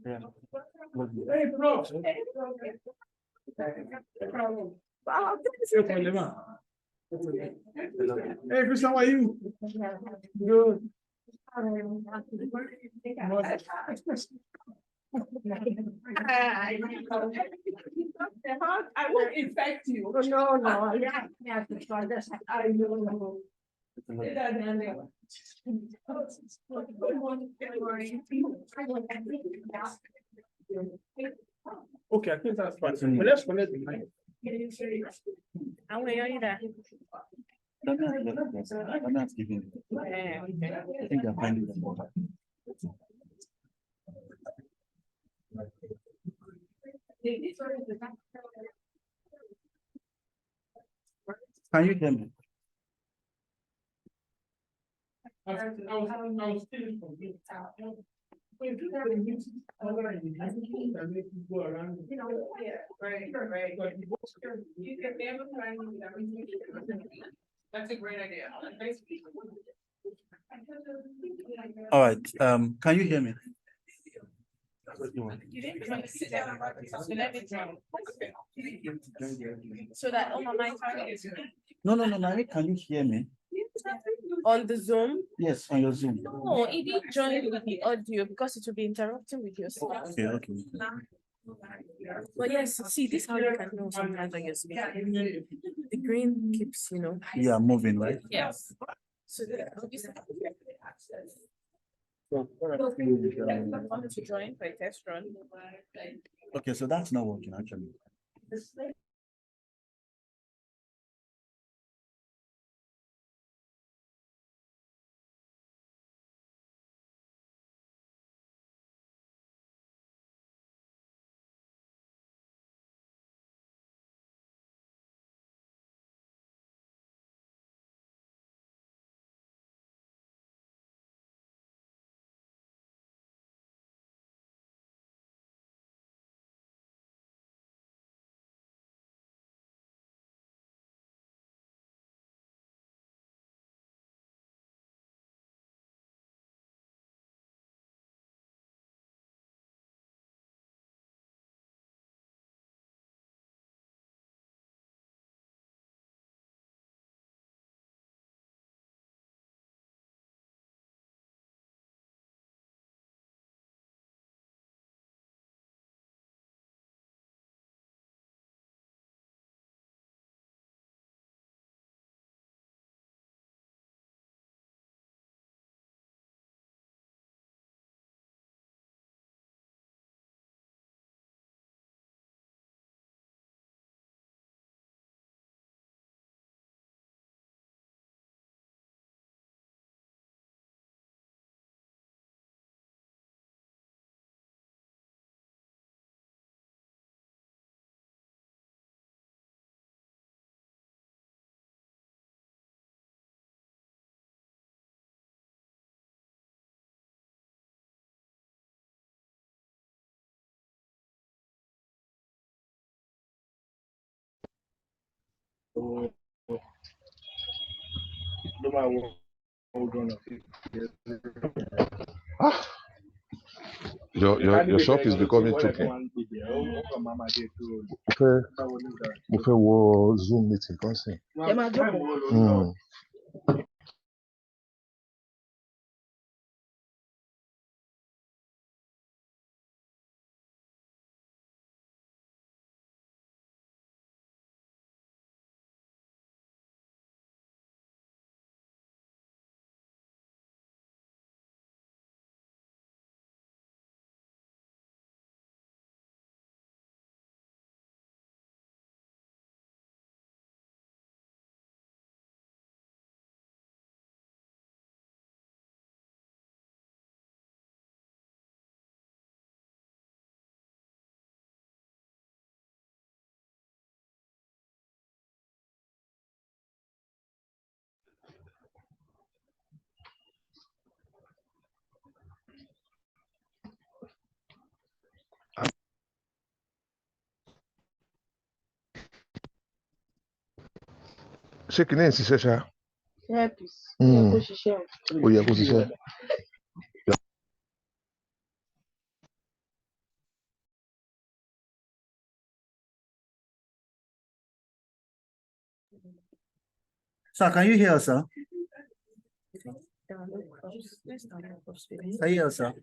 Yeah. Hey, bro. Hey, Chris, how are you? Good. I won't infect you. No. Yeah. I know. Okay, I think that's fine. But let's connect the mic. How are you there? I'm not giving. I think I'm finding them. Can you hear me? I was still from you. That's a great idea. All right. Can you hear me? So that on my mic. No. Can you hear me? On the Zoom? Yes, on your Zoom. No, it didn't join with the audio because it will be interrupting with your stuff. Okay. But yes, see, this is how you can know sometimes when you're speaking. The green keeps, Yeah, moving, right? Yes. So obviously, to join for a test run. Okay, so that's not working actually. Your shop is becoming tricky. Mo fẹ́ wo Zoom meeting kan sí. Ṣé kìíní ẹ̀ ń ṣiṣẹ́ ṣá? Earpiece. Hmm. Kó ṣiṣẹ́ o. Ó yẹ kó ṣiṣẹ́. Sir, can you hear us, sir? Download crops. Let's download crops. Can you hear us, sir?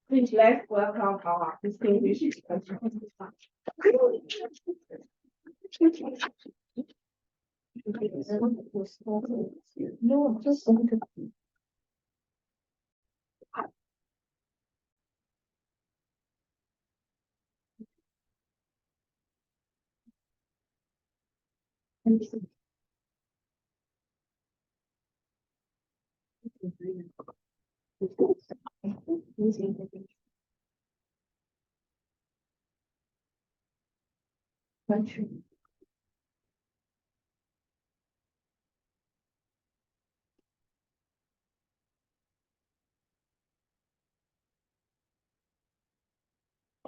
Please let's welcome our distinguished no, just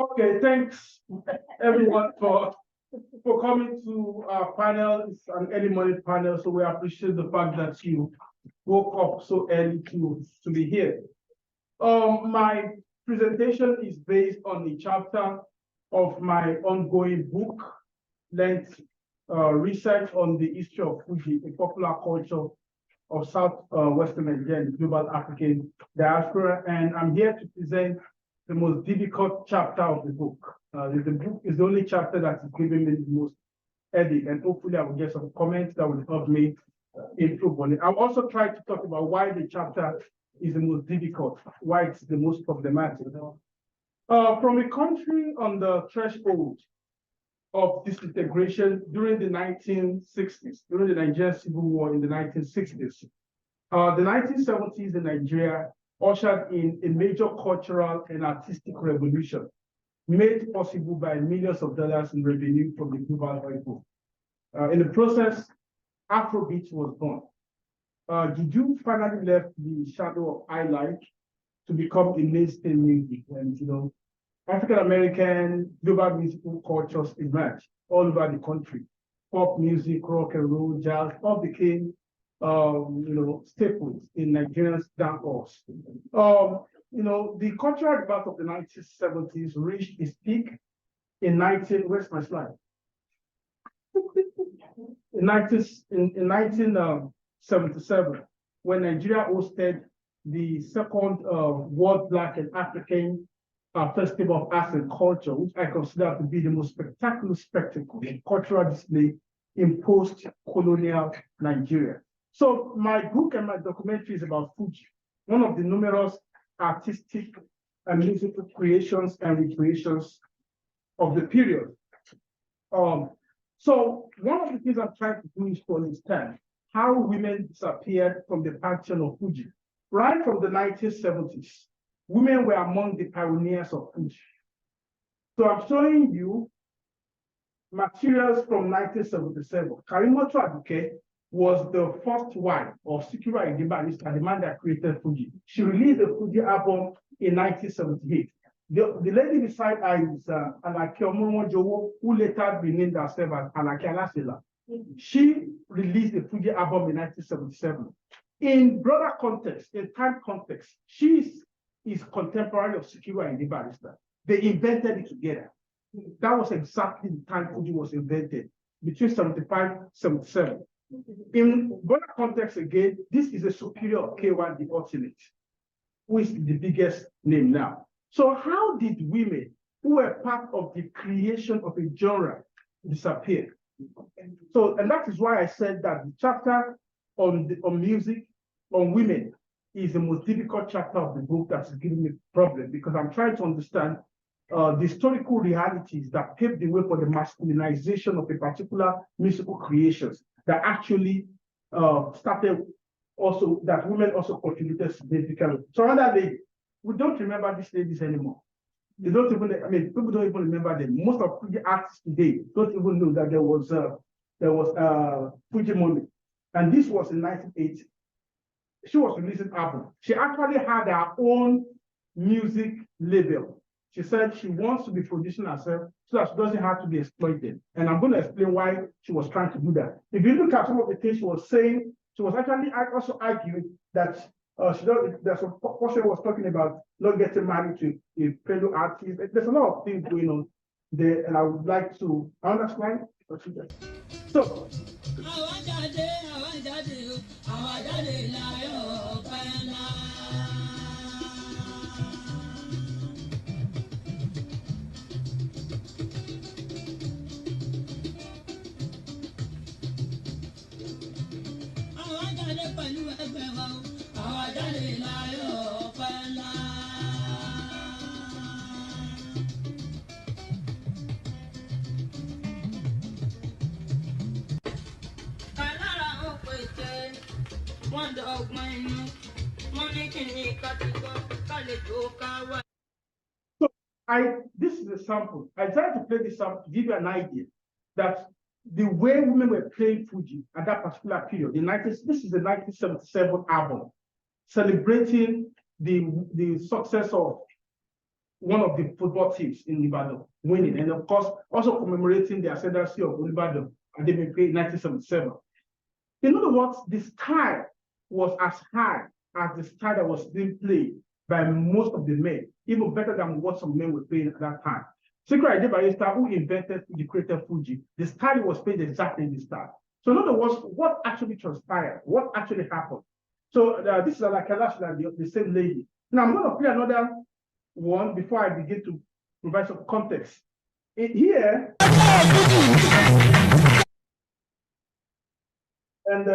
Okay, thanks everyone for coming to our panel. It's an early morning panel, so we appreciate the fact that you woke up so early to be here. My presentation is based on the chapter of my ongoing book, length research on the history of Fuji, a popular culture of Southwestern Nigeria and global African diaspora. And I'm here to present the most difficult chapter of the book. The book is the only chapter that is giving me the most headache, and hopefully I will get some comments that will help me improve on it. I'll also try to talk about why the chapter is the most difficult, why it's the most problematic. From a country on the threshold of disintegration during the 1960s, during the Nigerian Civil War in the 1960s, the 1970s in Nigeria ushered in a major cultural and artistic revolution made possible by millions of dollars in revenue from the global oil boom. In the process, Afrobeat was born. Juju finally left the shadow of highlight to become a mainstream music. And African American global musical cultures emerged all over the country. Pop music, rock and roll, jazz, all became staples in Nigerians' dance. The cultural rebirth of the 1970s reached its peak in where's my slide? In 1977, when Nigeria hosted the second World Black and African Festival of Arts and Culture, which I consider to be the most spectacular spectacle and cultural display in post-colonial Nigeria. So my book and my documentary is about Fuji, one of the numerous artistic and musical creations and recreations of the period. So one of the things I'm trying to do is to understand how women disappeared from the pantheon of Fuji. Right from the 1970s, women were among the pioneers of Fuji. So I'm showing you materials from 1977. Karimoto Aduke was the first wife of Sikiru Ayinde Barrister, the man that created Fuji. She released the Fuji album in 1978. The lady beside her is Alake Omoromojowo, who later renamed herself as Alake Alasela. She released the Fuji album in 1977. In broader context, in time context, she is contemporary of Sikiru Ayinde Barrister. They invented it together. That was exactly the time Fuji was invented, between 75 and 77. In broader context again, this is a superior of K1 the Ultimate, who is the biggest name now. So how did women who were part of the creation of a genre disappear? So, and that is why I said that the chapter on music, on women, is the most difficult chapter of the book that is giving me problem, because I'm trying to understand the historical realities that paved the way for the masculinization of a particular musical creations that actually started also, that women also contributed significantly. So another we don't remember these ladies anymore. They don't even, people don't even remember them. Most of Fuji artists today don't even know that there was Fuji Mommy. And this was in 1980. She was releasing album. She actually had her own music label. She said she wants to be producing herself so that she doesn't have to be exploited. And I'm going to explain why she was trying to do that. If you look at some of the things she was saying, she was actually also arguing that there's a portion was talking about not getting married to a fellow artist. There's a lot of things going on there, and I would like to understand. So, So this is a sample. I tried to play this sample to give you an idea that the way women were playing Fuji at that particular period, this is the 1977 album, celebrating the success of one of the football teams in Ibadan winning, and of course also commemorating the ascendancy of Ibadan and they in 1977. In other words, the style was as high as the style that was being played by most of the men, even better than what some men were playing at that time. Secret Ade Barrister, who invented the creator Fuji, the style was played exactly in the style. So in other words, what actually transpired, what actually happened. So this is like the same lady. Now I'm going to play another one before I begin to provide some context. Here, and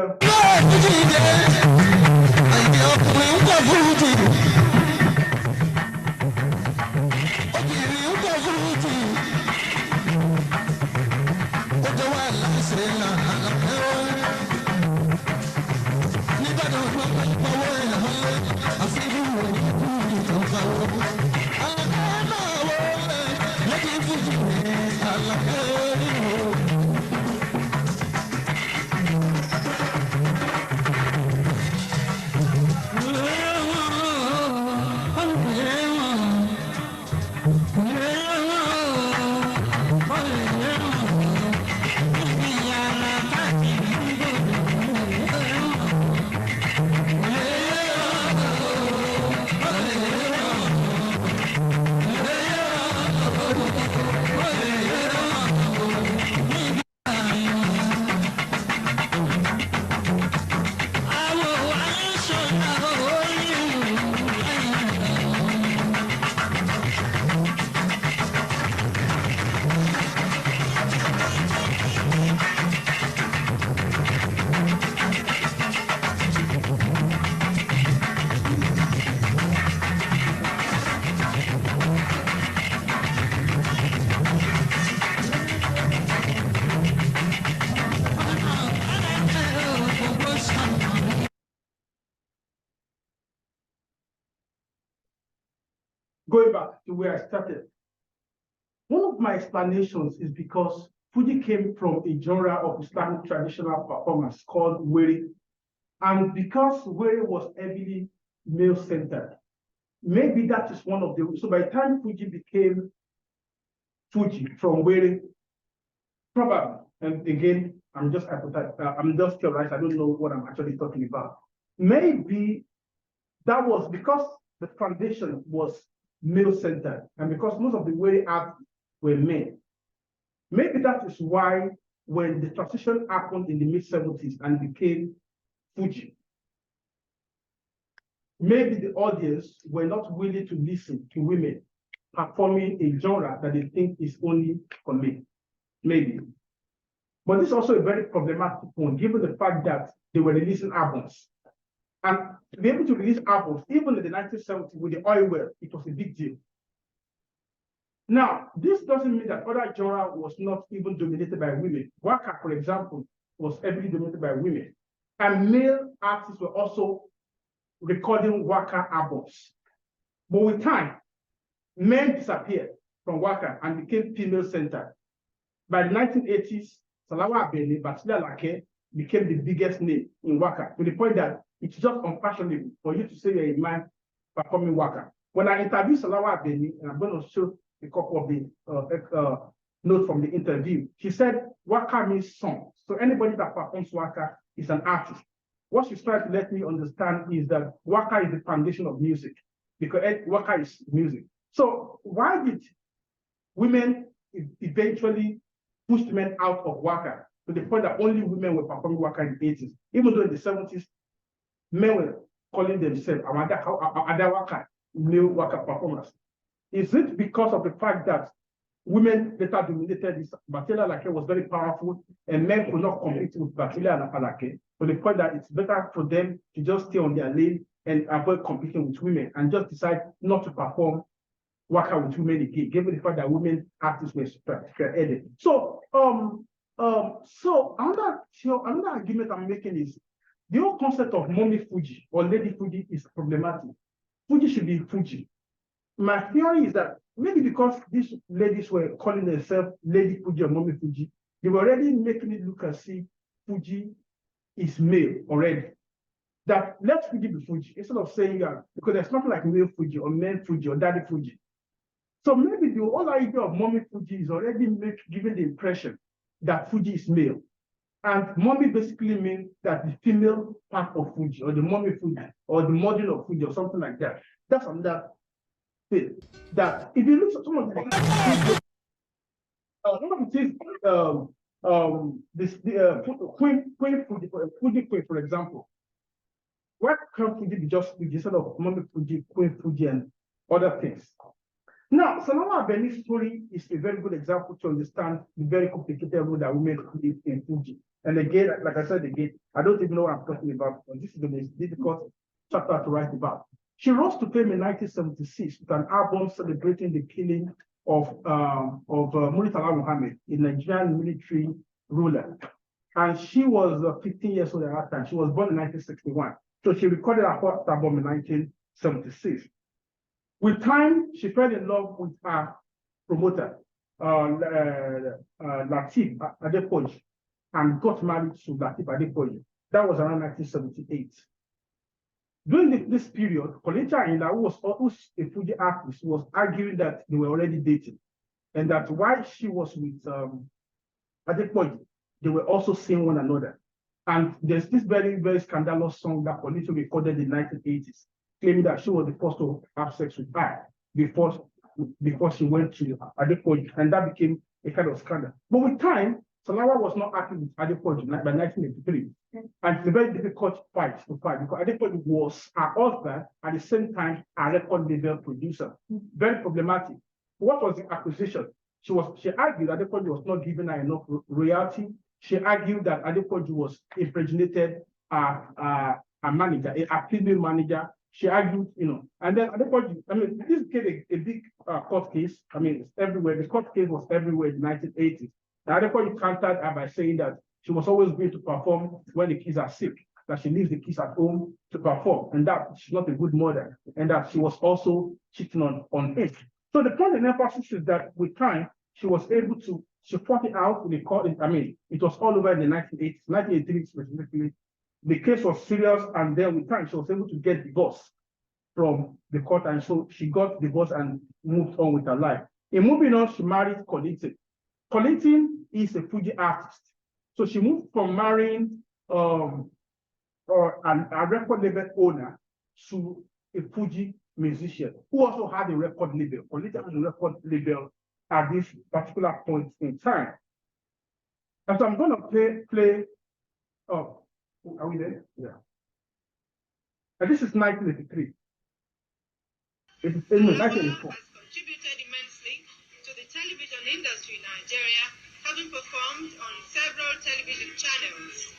going back to where I started, one of my explanations is because Fuji came from a genre of Islamic traditional performance called Weri. And because Weri was heavily male-centered, maybe that is one of the, so by the time Fuji became Fuji from Weri, probably, and again, I'm just theorizing, I don't know what I'm actually talking about. Maybe that was because the foundation was male-centered, and because most of the Weri acts were men. Maybe that is why when the transition happened in the mid-70s and became Fuji, maybe the audience were not willing to listen to women performing a genre that they think is only for men. Maybe. But this is also a very problematic point, given the fact that they were releasing albums. And to be able to release albums, even in the 1970s with the oil well, it was a big deal. Now, this doesn't mean that other genre was not even dominated by women. Waka, for example, was heavily dominated by women. And male artists were also recording Waka albums. But with time, men disappeared from Waka and became female-centered. By the 1980s, Salawa Abeni, Basila Lake became the biggest name in Waka, to the point that it's just unfashionable for you to say you're a man performing Waka. When I interviewed Salawa Abeni, and I'm going to show a couple of the notes from the interview, she said Waka means song. So anybody that performs Waka is an artist. What she's trying to let me understand is that Waka is the foundation of music, because Waka is music. So why did women eventually push men out of Waka to the point that only women were performing Waka in the 80s? Even though in the 70s, men were calling themselves Ada Waka, male Waka performers. Is it because of the fact that women later dominated this. Batila Alake was very powerful, and men could not compete with Batila Alake, to the point that it's better for them to just stay on their lane and avoid competing with women and just decide not to perform waka with women again, given the fact that women artists were spearheaded. So, so another argument I'm making is the whole concept of mommy Fuji or lady Fuji is problematic. Fuji should be Fuji. My theory is that maybe because these ladies were calling themselves Lady Fuji or Mommy Fuji, they were already making it look as if Fuji is male already. That let Fuji be Fuji, instead of saying because there's nothing like male Fuji or men Fuji or daddy Fuji. So maybe the whole idea of Mommy Fuji is already giving the impression that Fuji is male. And mommy basically means that the female part of Fuji or the mommy Fuji or the model of Fuji or something like that. That's another thing. That if you look at some of the Queen Fuji, for example, why can't Fuji be just Fuji instead of mommy Fuji, Queen Fuji, and other things? Now, Salawa Abeni's story is a very good example to understand the very complicated role that women play in Fuji. And again, like I said again, I don't even know what I'm talking about, but this is the most difficult chapter to write about. She rose to fame in 1976 with an album celebrating the killing of Muritala Muhammad, a Nigerian military ruler. And she was 15 years old at that time. She was born in 1961. So she recorded her first album in 1976. With time, she fell in love with her promoter, Latif Adepoji, and got married to Latif Adepoji. That was around 1978. During this period, Kolecha Ayinla, who's a Fuji artist, was arguing that they were already dating, and that while she was with Adepoji, they were also seeing one another. And there's this very, very scandalous song that Kolecha recorded in the 1980s, claiming that she was the first to have sex with her before she went to Adepoji, and that became a kind of scandal. But with time, Salawa was not happy with Adepoji by 1983. And it's a very difficult fight to fight because Adepoji was her husband at the same time a record label producer. Very problematic. What was the accusation? She argued that Adepoji was not giving her enough royalty. She argued that Adepoji was impregnated a manager, a female manager. She argued, and then Adepoji, this became a big court case. It's everywhere. The court case was everywhere in the 1980s. And Adepoji countered her by saying that she was always going to perform when the kids are sick, that she leaves the kids at home to perform, and that she's not a good mother, and that she was also cheating on him. So the point and emphasis is that with time, she was able to, she fought it out in the court. It was all over in the 1980s, 1983 specifically. The case was serious, and then with time, she was able to get divorced from the court, and so she got divorced and moved on with her life. In moving on, she married Koletin. Koletin is a Fuji artist. So she moved from marrying a record label owner to a Fuji musician who also had a record label. Koletin had a record label at this particular point in time. And so I'm going to play. Oh, are we there? Yeah. And this is 1983. It is 1984. Has contributed immensely to the television industry in Nigeria, having performed on several television channels.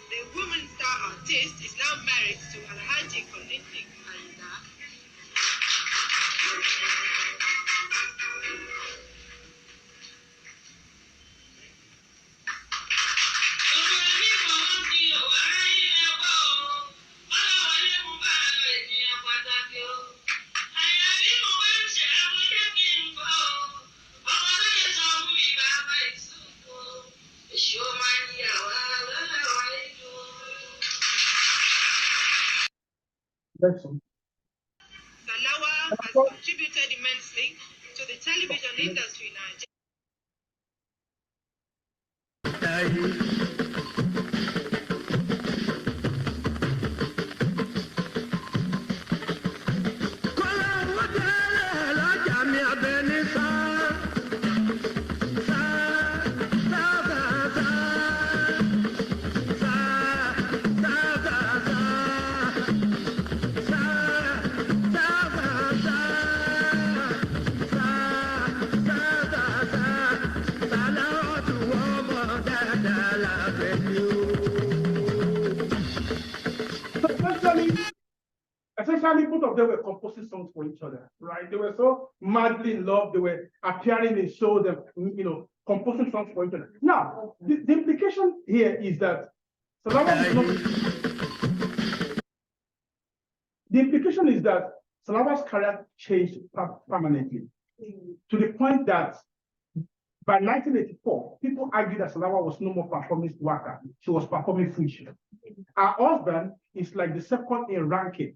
The woman star artist is now married to Alhaji Koletin Ayinla. Salawa has contributed immensely to the television industry in Nigeria. essentially both of them were composing songs for each other, right? They were so madly in love. They were appearing in shows and composing songs for each other. Now, the implication here is that the implication is that Salawa's career changed permanently to the point that by 1984, people argued that Salawa was no more performing waka. She was performing Fuji. Her husband is like the second in ranking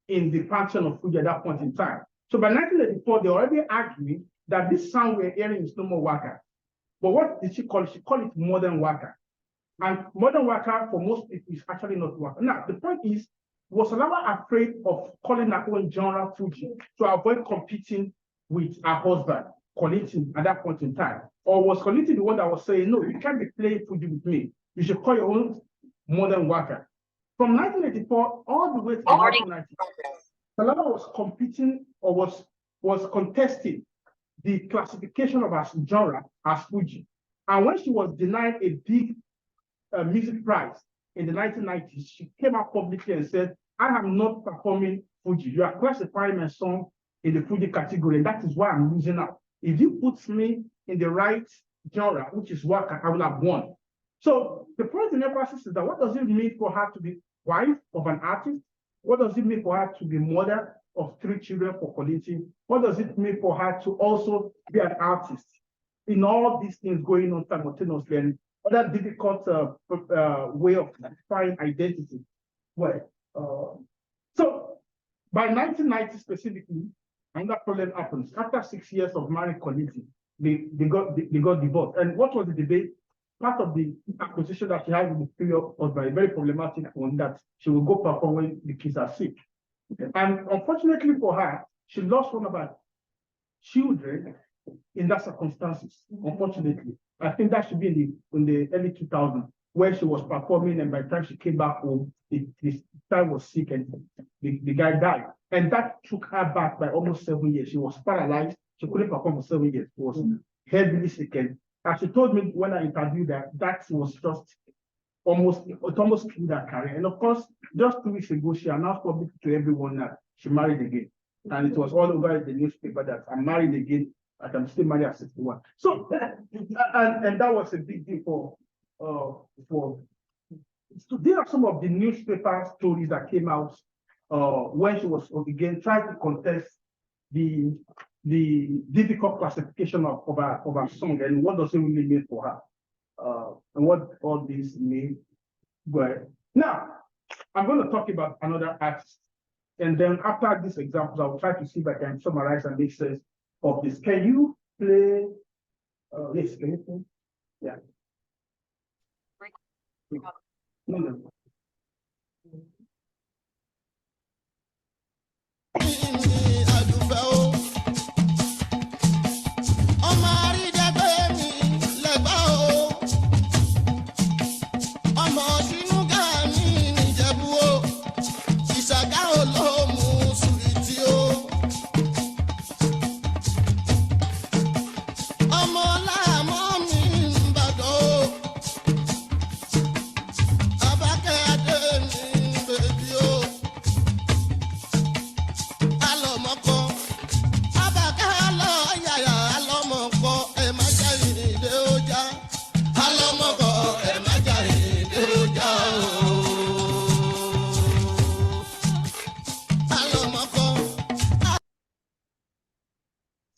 in the function of Fuji at that point in time. So by 1984, they already argued that this sound we're hearing is no more waka. But what did she call it? She called it modern waka. And modern waka for most people is actually not waka. Now, the point is, was Salawa afraid of calling her own genre Fuji to avoid competing with her husband, Kollington, at that point in time? Or was Kollington the one that was saying, no, you can't be playing Fuji with me. You should call your own modern waka. From 1984 all the way to 1990, Salawa was competing or was contesting the classification of her genre as Fuji. And when she was denied a big music prize in the 1990s, she came out publicly and said, I am not performing Fuji. You are classifying my song in the Fuji category, and that is why I'm losing out. If you put me in the right genre, which is waka, I will have won. So the point in emphasis is that what does it mean for her to be wife of an artist? What does it mean for her to be mother of 3 children for Kollington? What does it mean for her to also be an artist? In all these things going on simultaneously, and other difficult way of finding identity. Well, so by 1990 specifically, another problem happens. After 6 years of married Kollington, they got divorced. And what was the debate? Part of the acquisition that she had in the period was a very problematic one, that she will go perform when the kids are sick. And unfortunately for her, she lost one of her children in that circumstances, unfortunately. I think that should be in the early 2000s, where she was performing, and by the time she came back home, the child was sick and the guy died. And that took her back by almost 7 years. She was paralyzed. She couldn't perform for 7 years. She was heavily sick. And as she told me when I interviewed her, that was just almost killed her career. And of course, just 2 weeks ago, she announced publicly to everyone that she married again. And it was all over the newspaper that I'm married again, and I'm still married at 61. So, and that was a big deal for. So there are some of the newspaper stories that came out when she was again trying to contest the difficult classification of her song, and what does it really mean for her, and what all these mean. But now I'm going to talk about another artist, and then after these examples, I will try to see if I can summarize and make sense of this. Can you play? Yes, can you play? Yeah. No.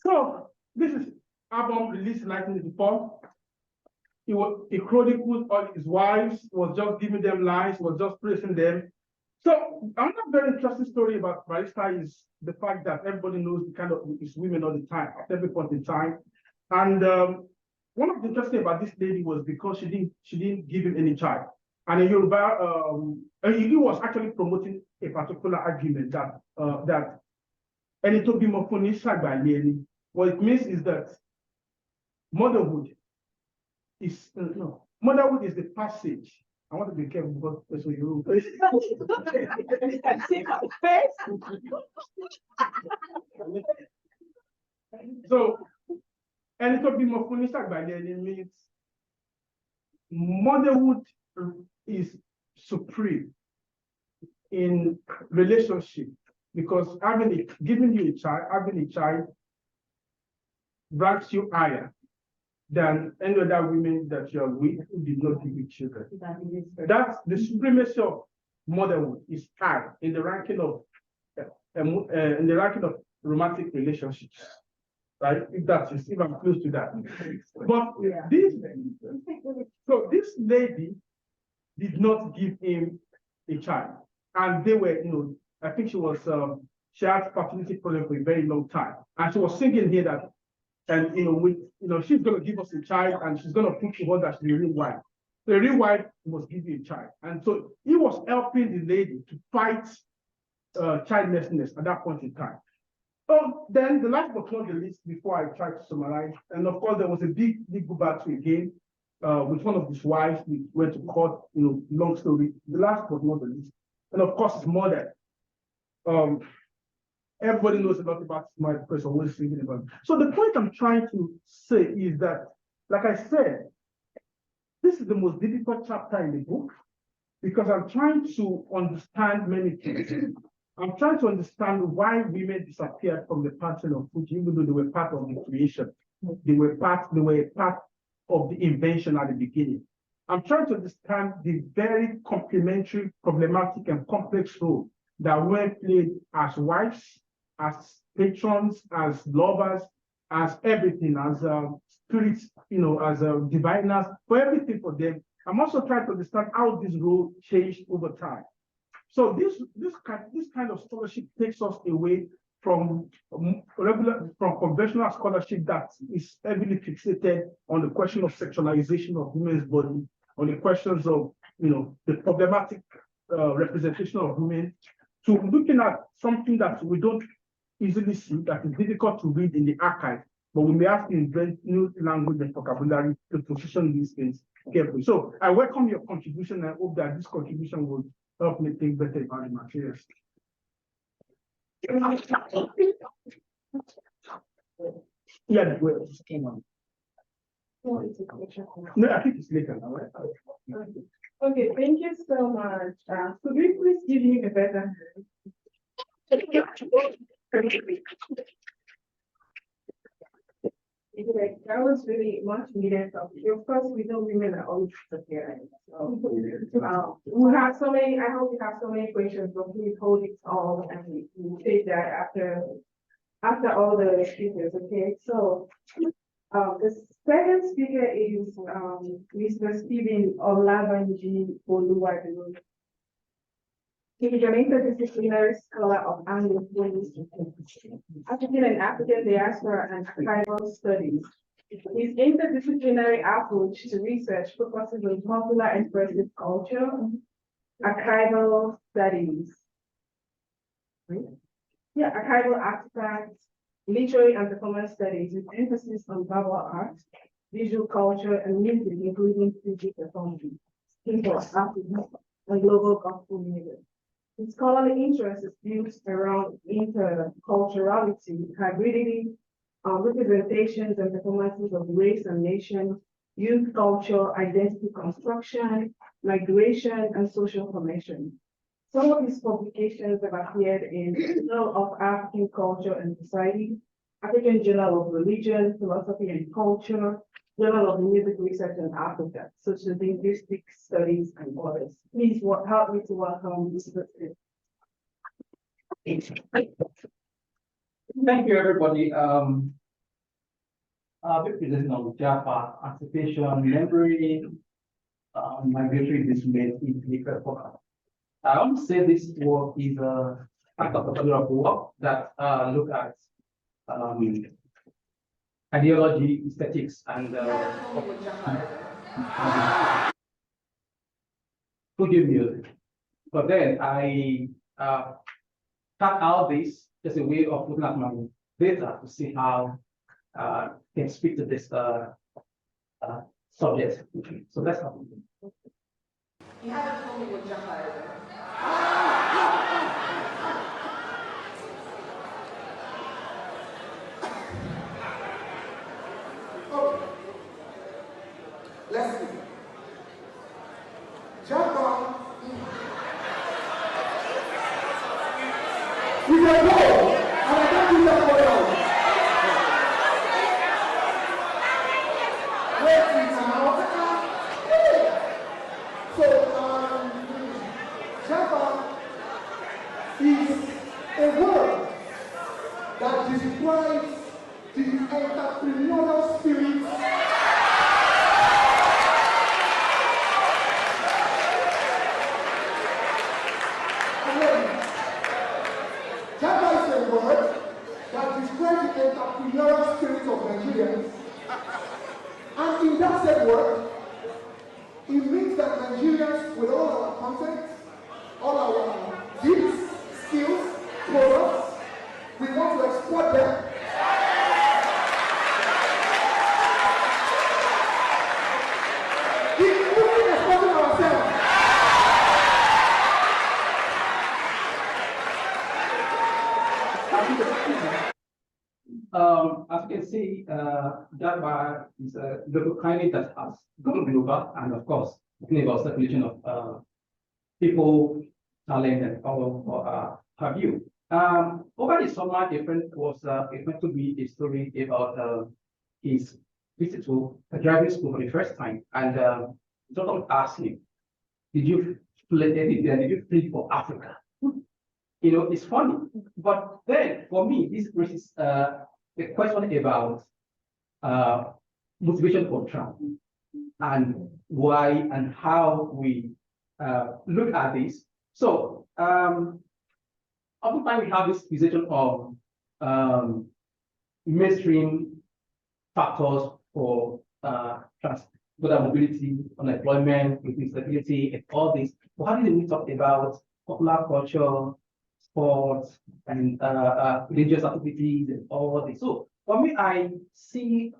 So this is album released in 1984. He chronicled all his wives, was just giving them lines, was just praising them. So another very interesting story about Barrister is the fact that everybody knows the kind of his women all the time, at every point in time. And one of the interesting about this lady was because she didn't give him any child. And in Yoruba, he was actually promoting a particular argument that ẹni tó bímọ fún ní ṣàgbàlẹ̀ ẹni. What it means is that motherhood is the passage. I want to be careful because that's what you do. See my face? So, ẹni tó bímọ fún ní ṣàgbàlẹ̀ ẹni means motherhood is supreme in relationship because giving you having a child ranks you higher than any other women that you are with who did not give you children. That's the supremacy of motherhood is high in the ranking of romantic relationships, right? If I'm close to that. But this lady did not give him a child, and they were, I think she had fertility problem for a very long time, and she was singing here that, and she's going to give us a child, and she's going to prove to her that she's a real wife. The real wife must give you a child, and so he was helping the lady to fight childlessness at that point in time. So then the last but not the least, before I try to summarize, and of course there was a big legal battle again with one of his wives. We went to court, long story. The last but not the least, and of course his mother. Everybody knows a lot about my person, always thinking about it. So the point I'm trying to say is that, like I said, this is the most difficult chapter in the book because I'm trying to understand many things. I'm trying to understand why women disappeared from the pattern of Fuji, even though they were part of the creation. They were part of the invention at the beginning. I'm trying to understand the very complementary, problematic, and complex role that women played as wives, as patrons, as lovers, as everything, as spirits, as diviners, for everything for them. I'm also trying to understand how this role changed over time. So this kind of scholarship takes us away from conventional scholarship that is heavily fixated on the question of sexualization of women's body, on the questions of the problematic representation of women, to looking at something that we don't easily see, that is difficult to read in the archive, but we may have to invent new language and vocabulary to position these things carefully. So I welcome your contribution. I hope that this contribution will help me think better about the materials. Yeah, well, it came on. No, I think it's later now, right? Okay, thank you so much. Could we please give me a better that was really much needed. Of course, we know women are always disappearing. So, we have so many. I hope we have so many questions, but please hold it all, and we'll take that after all the speakers. Okay, so the second speaker is Mr. Stephen Olabanji Oluwadun. He is an interdisciplinary scholar of Anglophone African and African diaspora and archival studies. His interdisciplinary approach to research focuses on popular expressive culture, archival studies, archival artifacts, literary and performance studies with emphasis on verbal art, visual culture, and music, including Fuji performance, hip-hop, African, and global gospel music. His scholarly interest is built around interculturality, hybridity, representations and performances of race and nation, youth culture, identity construction, migration, and social formation. Some of his publications have appeared in Journal of African Culture and Society, African Journal of Religion, Philosophy and Culture, Journal of Music Research in Africa, such as linguistic studies and others. Please help me to welcome Mr. Smith. Thank you, everybody. I'll be presenting on Japa, anticipation, memory, migratory displaced in the I want to say this work is a part of a body of work that look at ideology, aesthetics, and Fuji music. But then I cut out this as a way of looking at my data to see how I can speak to this subject. So that's how. You haven't told me what Japa is. Let's see. Japa. with a goal, and I can't do that for you. Wait now. So, Java is a word that describes the entrepreneurial spirit Java is a word that describes the entrepreneurial spirit of Nigerians. And in that same word, it means that Nigerians, with all our content, all our gifts, skills, products, we want to export them. Including exporting ourselves. As you can see, Java is a local climate that has gone global, and of course, talking about circulation of people, talent, and all have you. Over the summer, a friend was going to be a story about his visit to a driving school for the first time, and someone asked him, "Did you flee for Africa?" You know, it's funny, but then for me, this raises a question about motivation for travel and why and how we look at this. So, oftentimes we have this position of mainstream factors for border mobility, unemployment, instability, and all this. But how did we talk about popular culture, sports, and religious activities, and all this? So for me, I see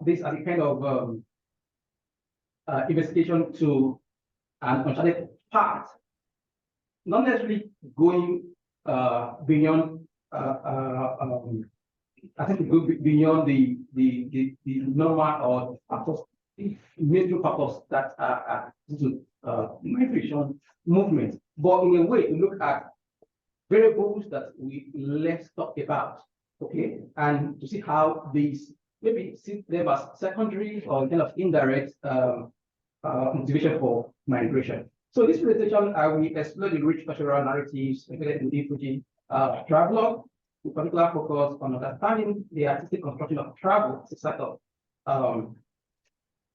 this as a kind of investigation to an uncharted path, not necessarily going beyond. I think go beyond the normal or factors, major factors that are due to migration movement, but in a way to look at variables that we less talk about, okay, and to see how these maybe see them as secondary or kind of indirect motivation for migration. So this presentation, I will explore the rich cultural narratives embedded in the Fuji travelogue, with particular focus on understanding the artistic construction of travel as a site of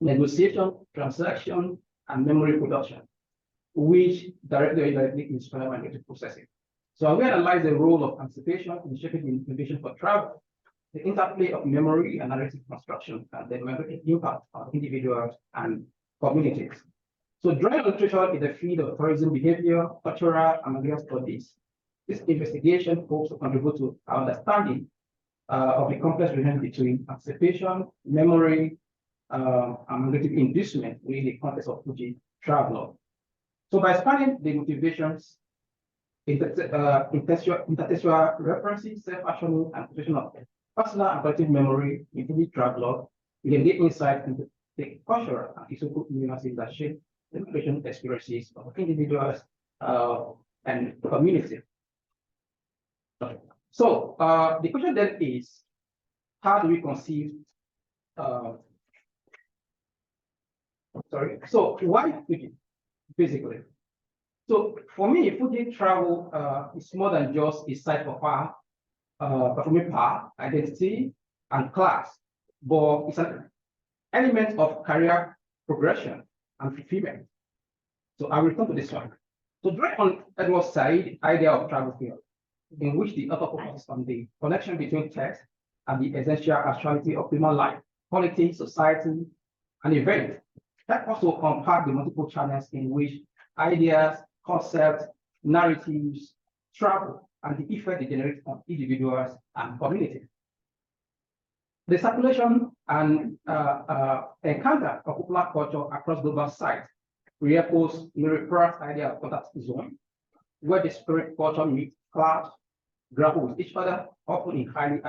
negotiation, transaction, and memory production, which directly or indirectly inspire migratory processing. So we analyze the role of anticipation in shaping the motivation for travel, the interplay of memory and narrative construction, and the migratory impact on individuals and communities. So drawing illustration in the field of tourism behavior, cultural, and migratory studies. This investigation hopes to contribute to our understanding of the complex relationship between anticipation, memory, and migratory inducement within the context of Fuji travel. So by expanding the motivations, intertextual references, self-actioning, and position of personal and collective memory in Fuji travel, we can get insight into the cultural and historical nuances that shape the migration experiences of individuals and community. So the question then is, how do we conceive? So why Fuji, basically? So for me, Fuji travel is more than just a site for performing power, identity, and class, but it's an element of career progression and fulfillment. So I will return to this one. So drawing on Edward Said's idea of travel field, in which the author focuses on the connection between text and the essential actuality of human life, politics, society, and event. That also compact the multiple channels in which ideas, concepts, narratives travel, and the effect they generate on individuals and communities. The circulation and encounter of popular culture across global sites reinforce Miriam's idea of contact zone, where the spirit culture meets class, grapple with each other, often in highly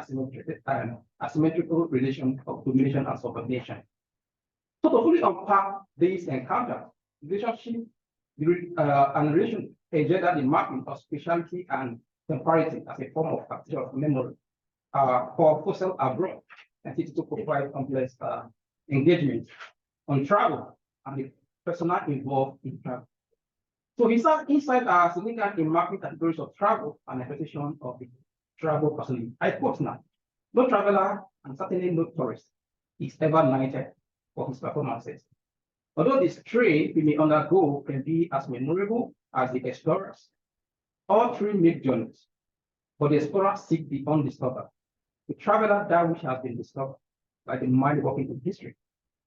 asymmetrical relation of domination and subordination. So to fully unpack these encounters, relationship and relation agenda the mapping of speciality and temporality as a form of capture of memory for fossil abroad, and it to provide complex engagement on travel and the personnel involved in travel. So his insights are significant in mapping categories of travel and interpretation of the travel personally. I quote now, no traveler and certainly no tourist is ever knighted for his performances. Although this trade we may undergo can be as memorable as the explorers. All three make journeys, but the explorers seek the undiscovered. The traveler, that which has been discovered by the mind working in history.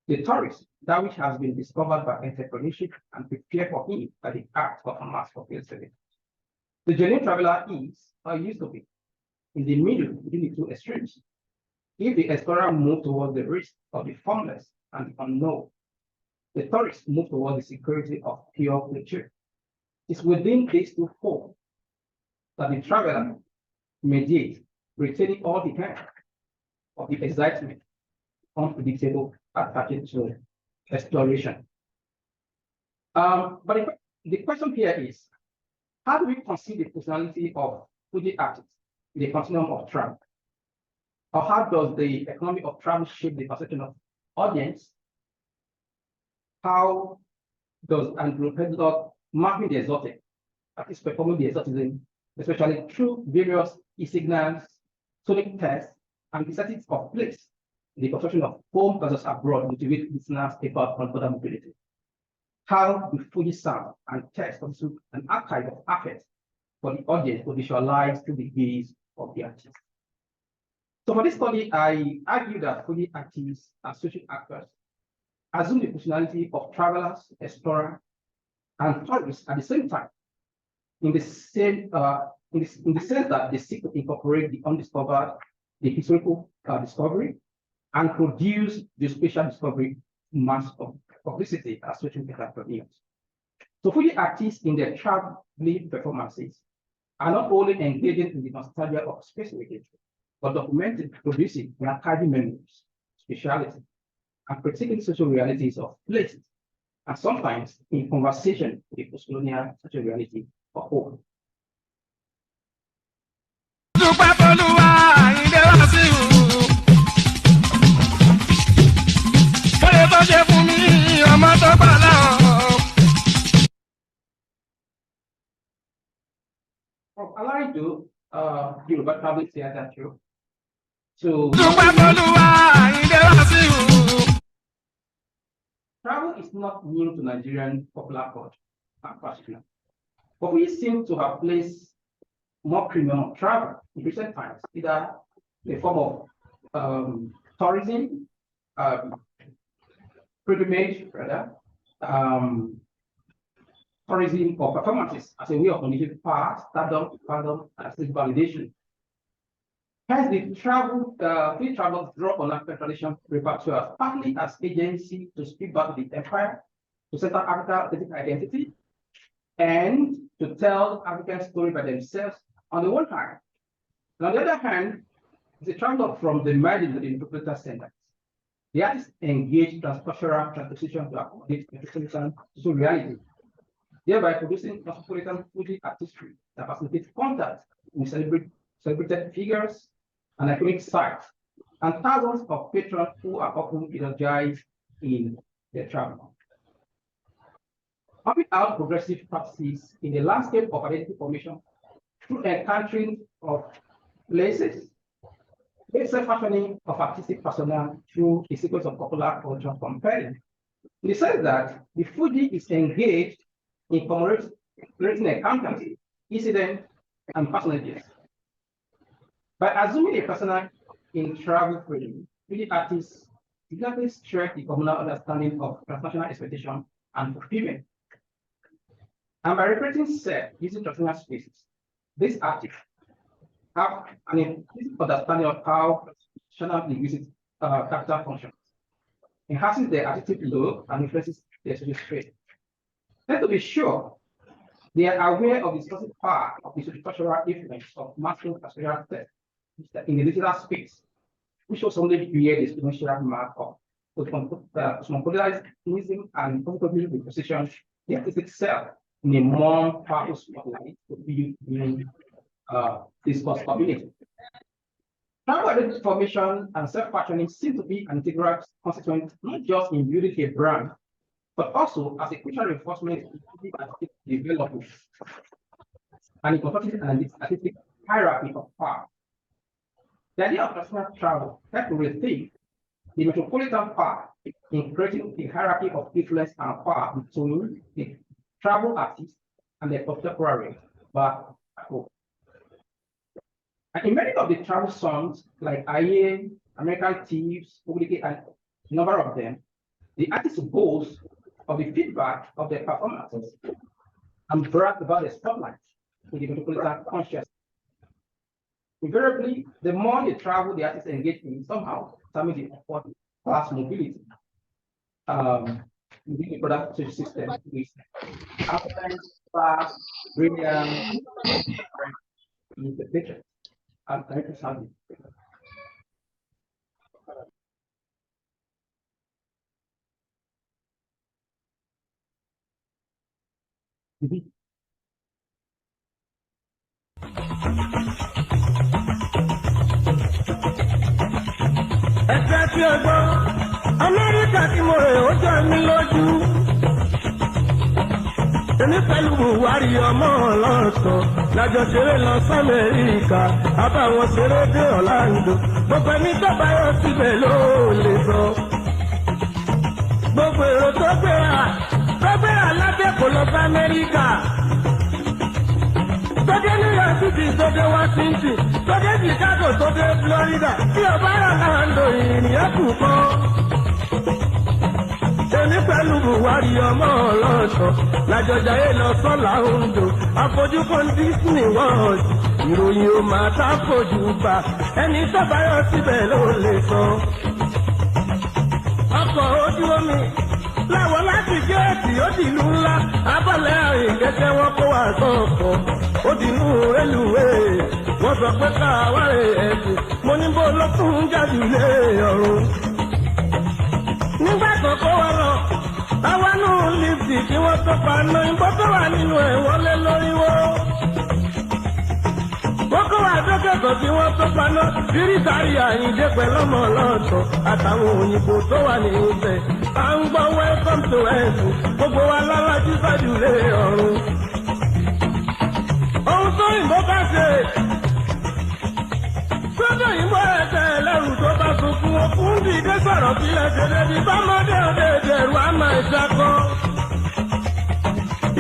The tourist, that which has been discovered by entrepreneurship and prepared for him by the art of a mass fulfilled service. The genuine traveler is, or used to be, in the middle between the two extremes. If the explorer moves towards the risk of the formless and the unknown, the tourists move towards the security of pure nature. It's within these two poles that the traveler mediates, retaining all the kind of the excitement, unpredictable, attached to exploration. But the question here is, how do we conceive the personality of Fuji artists in the continuum of travel? Or how does the economy of travel shape the perception of audience? How does anthropology mapping the exotic, artists performing the exoticism, especially through various e-signals, sonic tests, and the settings of place, the construction of home versus abroad motivate listeners about cross-border mobility? How do Fuji sound and text constitute an archive of affect for the audience to visualize through the gaze of the artist? So for this study, I argue that Fuji artists are social actors, assume the personality of travelers, explorers, and tourists at the same time, in the sense that they seek to incorporate the undiscovered, the historical discovery, and produce the spatial discovery mass of publicity as social entrepreneurs. So Fuji artists in their traveling performances are not only engaging in the nostalgia of space engagement, but documenting, producing, and archiving memories, speciality, and critiquing social realities of places, and sometimes in conversation with the post-colonial social reality of home. From allowing to Yoruba public theater too. So travel is not new to Nigerian popular culture and fashion, but we seem to have placed more premium on travel in recent times, either in the form of tourism, pilgrimage, rather, tourism or performances as a way of communicating power, stardom, fandom, and aesthetic validation. Hence, the free travel draw on African tradition referred to as partly as agency to speak back to the empire, to set up African aesthetic identity, and to tell African story by themselves on the one hand. And on the other hand, it's a travel from the margin to the interpreter center. The artists engage transcultural transposition to accommodate metropolitan social reality, thereby producing cosmopolitan Fuji artistry that facilitates contact with celebrated figures and iconic sites, and thousands of patrons who are often energized in their travel. Mapping out progressive practices in the landscape of identity formation through encountering of places, basic fashioning of artistic persona through a sequence of popular culture compelling. In the sense that the Fuji is engaged in commemorating encounters, incidents, and personages. By assuming a persona in travel frame, Fuji artists exactly stress the communal understanding of transnational expectation and fulfillment. And by representing self using traditional spaces, these artists have an implicit understanding of how traditional linguistic capital functions, enhances their artistic look and influences their social trait. Then to be sure, they are aware of the specific power of the social influence of masculine pastoral text in the digital space, which was only bear the exponential mark of cosmopolitanism and comfortably the position the artistic self in a more powerful spotlight to build discuss community. Travel identity formation and self-fashioning seem to be an integral constituent not just in building a brand, but also as a crucial reinforcement in development and in constructing an artistic hierarchy of power. The idea of national travel helps to rethink the metropolitan power in creating a hierarchy of influence and power between the travel artist and the contemporary back at home. And in many of the travel songs, like Aye, American Thieves, Obligate, and a number of them, the artist boasts of the feedback of their performances and brag about the spotlight with the metropolitan consciousness. Invariably, the more they travel, the artists engage in somehow determine the effort class mobility within the product system with affluence, class, brilliance, in the picture. I'm trying to solve it. Ẹ̀sẹ̀ tí o gbọ́, Amẹ́ríkà tí mo rè ó jọ mí lójú. Èmi pẹ̀lú Buhari ọmọ ọlọ́sọ, lájọ ṣeré lọ s'Amẹ́ríkà, àbáwọn ṣeré dé Orlando. Gbogbo ẹni tó bá yọ síbẹ̀ ló lè sọ. Gbogbo èrò tó gbéra lábẹ́ kò lọ sí Amẹ́ríkà. Sọ́dé New York City, sọ́dé Washington, sọ́dé Chicago, sọ́dé Florida, tí o bá rà láńdò ìrìn ẹ̀kú kan. Èmi pẹ̀lú Buhari ọmọ ọlọ́sọ, lájọjà yé lọ sọ́là Ondo, àfojúkan Disney World, ìròyìn ò máa tá fojú gbà, ẹni tó bá yọ síbẹ̀ ló lè sọ. Ọkọ̀ ojú omi láwọn láti géètì ó dìlú ńlá, abọ́lẹ̀ àrìn kẹ́kẹ́ wọn kó wà sọ̀kọ̀. Ó dìnnú rélùwé, wọ́n sọ pé káwárè ẹ̀sìn, mo ní bó ló tún jáde lé ọ̀run. Nígbà kan kó wọ́n lọ, àwa nù lífì kí wọ́n tó pa ná ìbò tó wà nínú ẹ̀ wọlé lóríwó. Wọ́n kó wà dókèkọ̀ kí wọ́n tó pa ná, bírísàrí Àyìndé pẹ̀lú ọmọ ọlọ́ọ̀tọ̀ àtàwọn òyìnbó tó wà ní ibẹ̀. À ń gbọ́ welcome to heaven, gbogbo wa lálájú sájú lé ọ̀run. Ohun tó yìnbó bá ṣe, sọ́dọ̀ yìnbó ẹ̀sẹ̀ ẹlẹ́rù tó bá sunkún okùn dìde sọ̀rọ̀ kí lẹ́sẹ̀ débi bámọ́dé òde ìdẹ̀rù á máa ṣakọ́.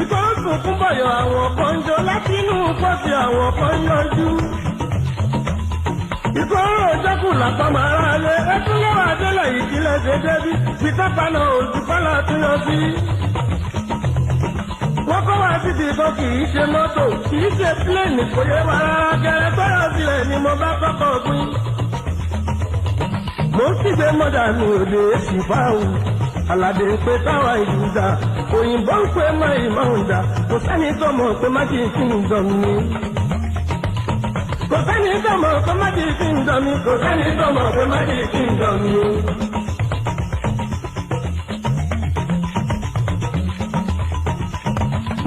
Ìkọ́ ń sunkún bọ̀yọ̀ àwọn kan jọ láti inú pọ́sì àwọn kan yọjú. Ìkọ́ ń rò jẹ́kù lápá máa rà lé ẹtún lọ́wọ́ adélẹ̀ yìí kí lẹ́sẹ̀ débi pitọ́pánà òjúpálá tún yọ sí. Wọ́n kọ́ wá síbi kan kì í ṣe mọ́tò, kì í ṣe pílẹ̀nì kò yé wa rárá gẹ́rẹ́ tọ́yọ̀ sílẹ̀ ni mo bá kọ́kọ́ gbin. Mo ń kígbe mọ́dà mi ò lè ṣì báwù. Àlàdé ń pe táwa ìlú dà, òyìnbó ń pe mọ́ ìmọ̀ ń dà, kò sẹ́ni tó mọ̀ pé má kì í fi ń dán mi. Kò sẹ́ni tó mọ̀ pé má kì í fi ń dán mi, kò sẹ́ni tó mọ̀ pé má kì í fi ń dán mi.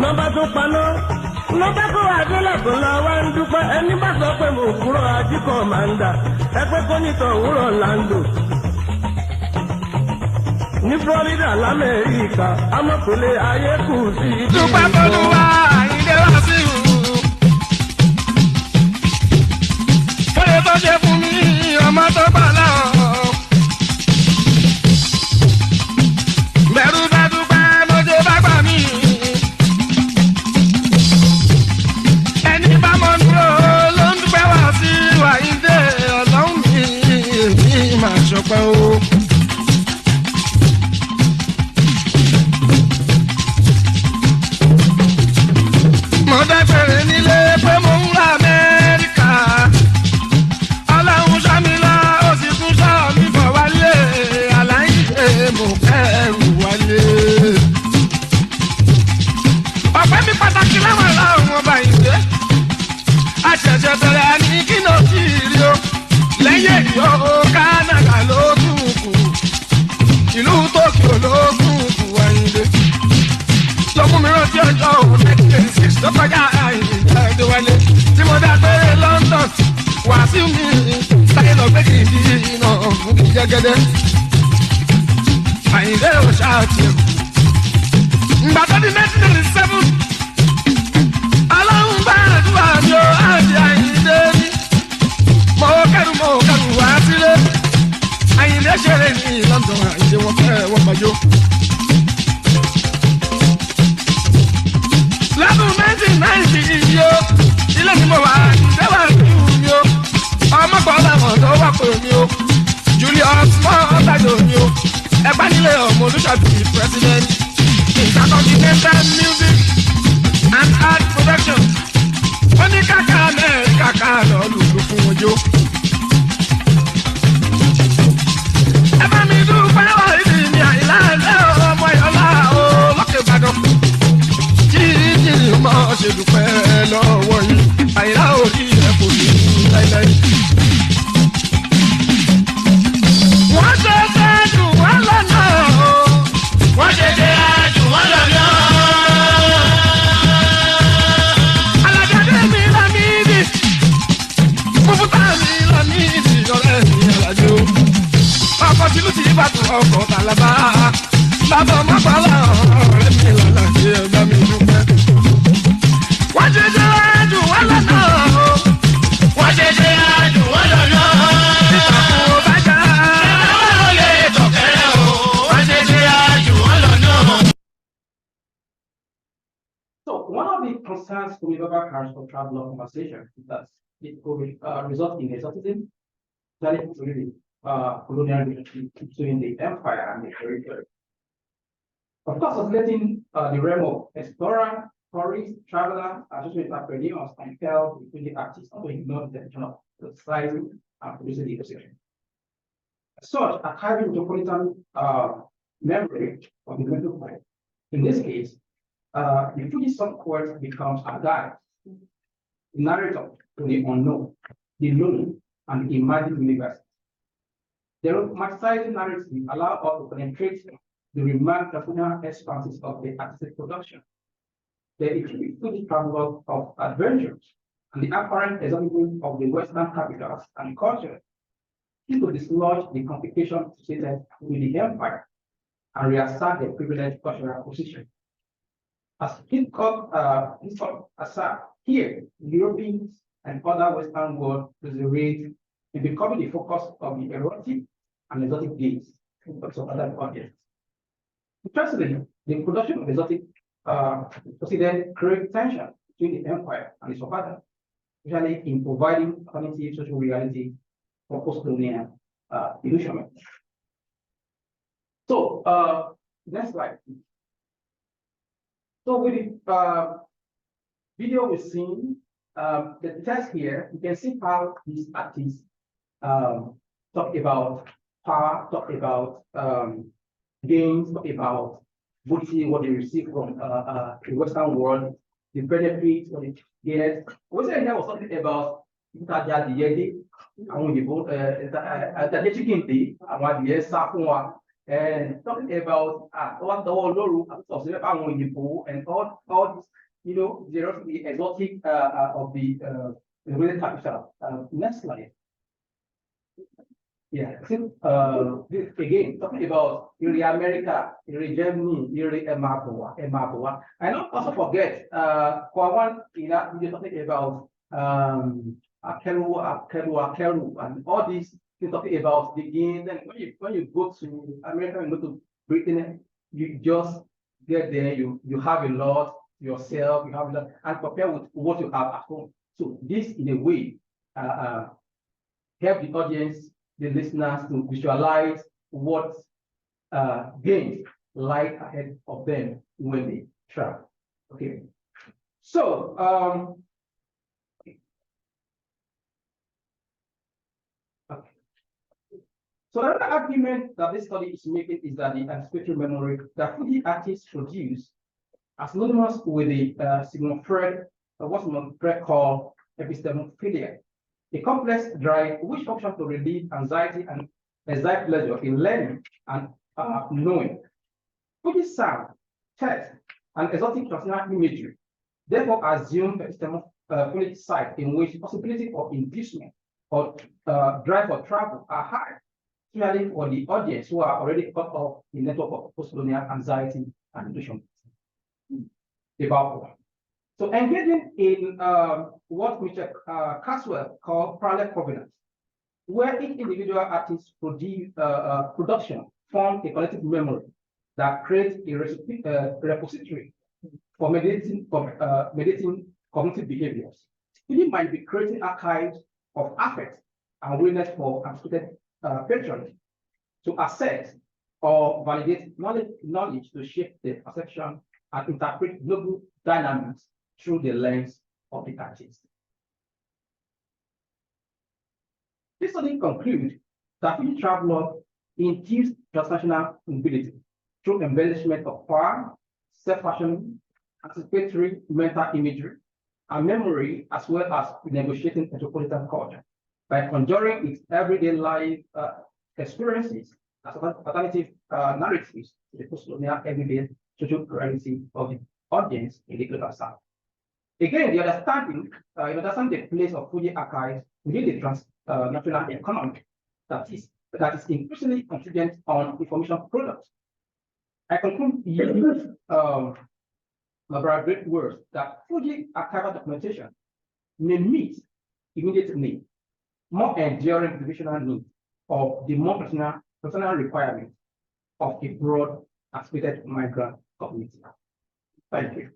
Nọ́mbà tó paná, nọ́mbà kó wà délẹ̀ kó lọ wá ń dúpẹ́, ẹni bá sọ pé mo kúrò ajíkọ̀ máa ń dà, ẹgbẹ́ kó nítọ̀ òwúrọ̀ Orlando. Ní Florida l'Amẹ́ríkà, amọ̀kùnlé ayé kù sí ibi. Dúpẹ́ Olúwa Àyìndé wá sí ìhù. Fóyè tó ṣe fún mi, ọmọ tó gbà láwọn. Bẹ̀rù bá dúpẹ́, mo ṣe bá gbà mí. Ẹni bá mọ̀ dúró ló ń dúpẹ́ wá sí Àyìndé ọlọ́run mi, èmi máa ṣọpẹ́ o. Mo dágbére nílé pé mo ń lọ Amẹ́ríkà. Ọlọ́run ṣọ́ mi lọ, ó sì tún ṣọ́ mi bọ̀ wálé. Àlàyé mo kẹ́rù wálé. Ọ̀pẹ́ mi pàtàkì láwọn ọlọ́run ọba ìgbé. Àṣẹ̀ṣẹ̀ bẹ̀rẹ̀ ní kí ló ti rí o. Lẹ́yìn èyí o, Kánádà ló tún kù. Ìlú Tókíò ló tún kù Àyìndé. Lọ́kùn mi rántí ọjọ́ òun 1986 tó kọjá Àyìndé wálé. Tí mo dá pé gẹ́dẹ́. Àyìndé ò ṣáàtì. Ìgbà tó di 1997, Ọlọ́run gbàdúrà mi ó àti Àyìndé ní. Mo kẹ́rù wá sílé. Àyìndé ṣeré ní London, Àyìndé wọ́n fẹ́ wọ́n gbàjọ́. Lọ́dún 1990 yìí ó, ilé ni mo wà, Àyìndé wà ní mi ó. Ọmọ kan làwọn tó wà pè mí ó. Julius mọ́ ọ́tàjọ́ mi ó. Ẹgbẹ́ nílé ọmọ olùṣàbí president. Intercontinental music and art production. Ó ní kàkà Amẹ́ríkà ká lọ lùlù fún ojú. Ẹ bá mi dúpẹ́ wá ìdí ní àyílá ẹ̀lẹ́ ọmọ ìyọ́lá o lókè Ìbàdàn. Jíjí mọ́ ṣe dúpẹ́ lọ́wọ́ yìí. Àyílá orí ẹ̀ kò ní láíláí. Wọ́n ṣe ṣe jù wọ́n lọ́nà o. Wọ́n ṣe ṣe jù wọ́n lọ́nà. Alájàdé mi Lámídì. Fúfútà mi Lámídì ọ̀rẹ́ mi Alájò. Ọkọ̀ tìlú ti Ìbàdàn ọkọ̀ Tàlàbà. Bàbá ọmọkànlá ọ̀rẹ́ mi Lálàjì ẹ̀dá mi dúpẹ́. Wọ́n ṣe ṣe jù wọ́n lọ́nà o. Wọ́n ṣe ṣe jù wọ́n lọ́nà. Ìtàkùn bàjá. So one of the concerns with global cars for travel conversation is that it could result in exotism, really colonial relations between the empire and the territory. Of course, oscillating the realm of explorer, tourist, traveler, associated entrepreneurs, and fell between the artists to ignore the intention of the society and producing the ecosystem. As such, archiving metropolitan memory of the mental point. In this case, the Fuji song poet becomes a guide, the narrator to the unknown, the lonely, and the imagined universe. The romanticizing narrative allow us to penetrate the remarkable expanses of the artistic production. The Fuji travel of adventures and the apparent exotism of the Western capitals and culture to dislodge the complications associated with the empire and reassert the privileged cultural position. As aside, here, Europeans and other Western world reservate in becoming the focus of the erotic and exotic gaze of other audiences. Interestingly, the production of exotic proceeded create tension between the empire and its supporters, usually in providing cognitive social reality for post-colonial illusionment. So, next slide. So with the video we've seen, the text here, you can see how these artists talk about power, talk about gains, talk about booty, what they receive from the Western world, the benefits, what they get. We said there was something about and talking about what the whole and all you know, the exotic of the related capital. Next slide. Yeah, this again talking about America, Germany, Emaboa. And not also forget Kwawan, you know, talking about Akeru, and all these. Talking about the gains, and when you go to America and go to Britain, you just get there, you have a lot yourself, you have a lot, and compare with what you have at home. So this, in a way, help the audience, the listeners, to visualize what gains lie ahead of them when they travel. Okay, so so another argument that this study is making is that the anticipatory memory that Fuji artists produce are synonymous with the what Sigmund called epistemophilia, a complex drive which functions to relieve anxiety and excite pleasure in learning and knowing. Fuji sound, text, and exotic transnational imagery therefore assume epistemophilia site in which possibility of inducement or drive for travel are high. especially for the audience who are already part of the network of post-colonial anxiety and delusion about war. So engaging in what Mr. Caswell called parallel provenance, where each individual artist's production forms a collective memory that creates a repository for mediating cognitive behaviors. It might be creating archives of affect and willingness for anticipated patronage to assess or validate knowledge to shape the perception and interpret global dynamics through the lens of the artist. This study concludes that Fuji traveler induced transnational mobility through embellishment of power, self-fashioning, anticipatory mental imagery, and memory, as well as negotiating metropolitan culture by conjuring its everyday life experiences as alternative narratives to the post-colonial everyday social reality of the audience in the global south. Again, the understanding, the place of Fuji archives within the transnational economy that is increasingly contingent on information products. I conclude using my great words that Fuji archival documentation may meet immediate need, more enduring divisional need of the more personal requirement of a broad anticipated migrant community. Thank you.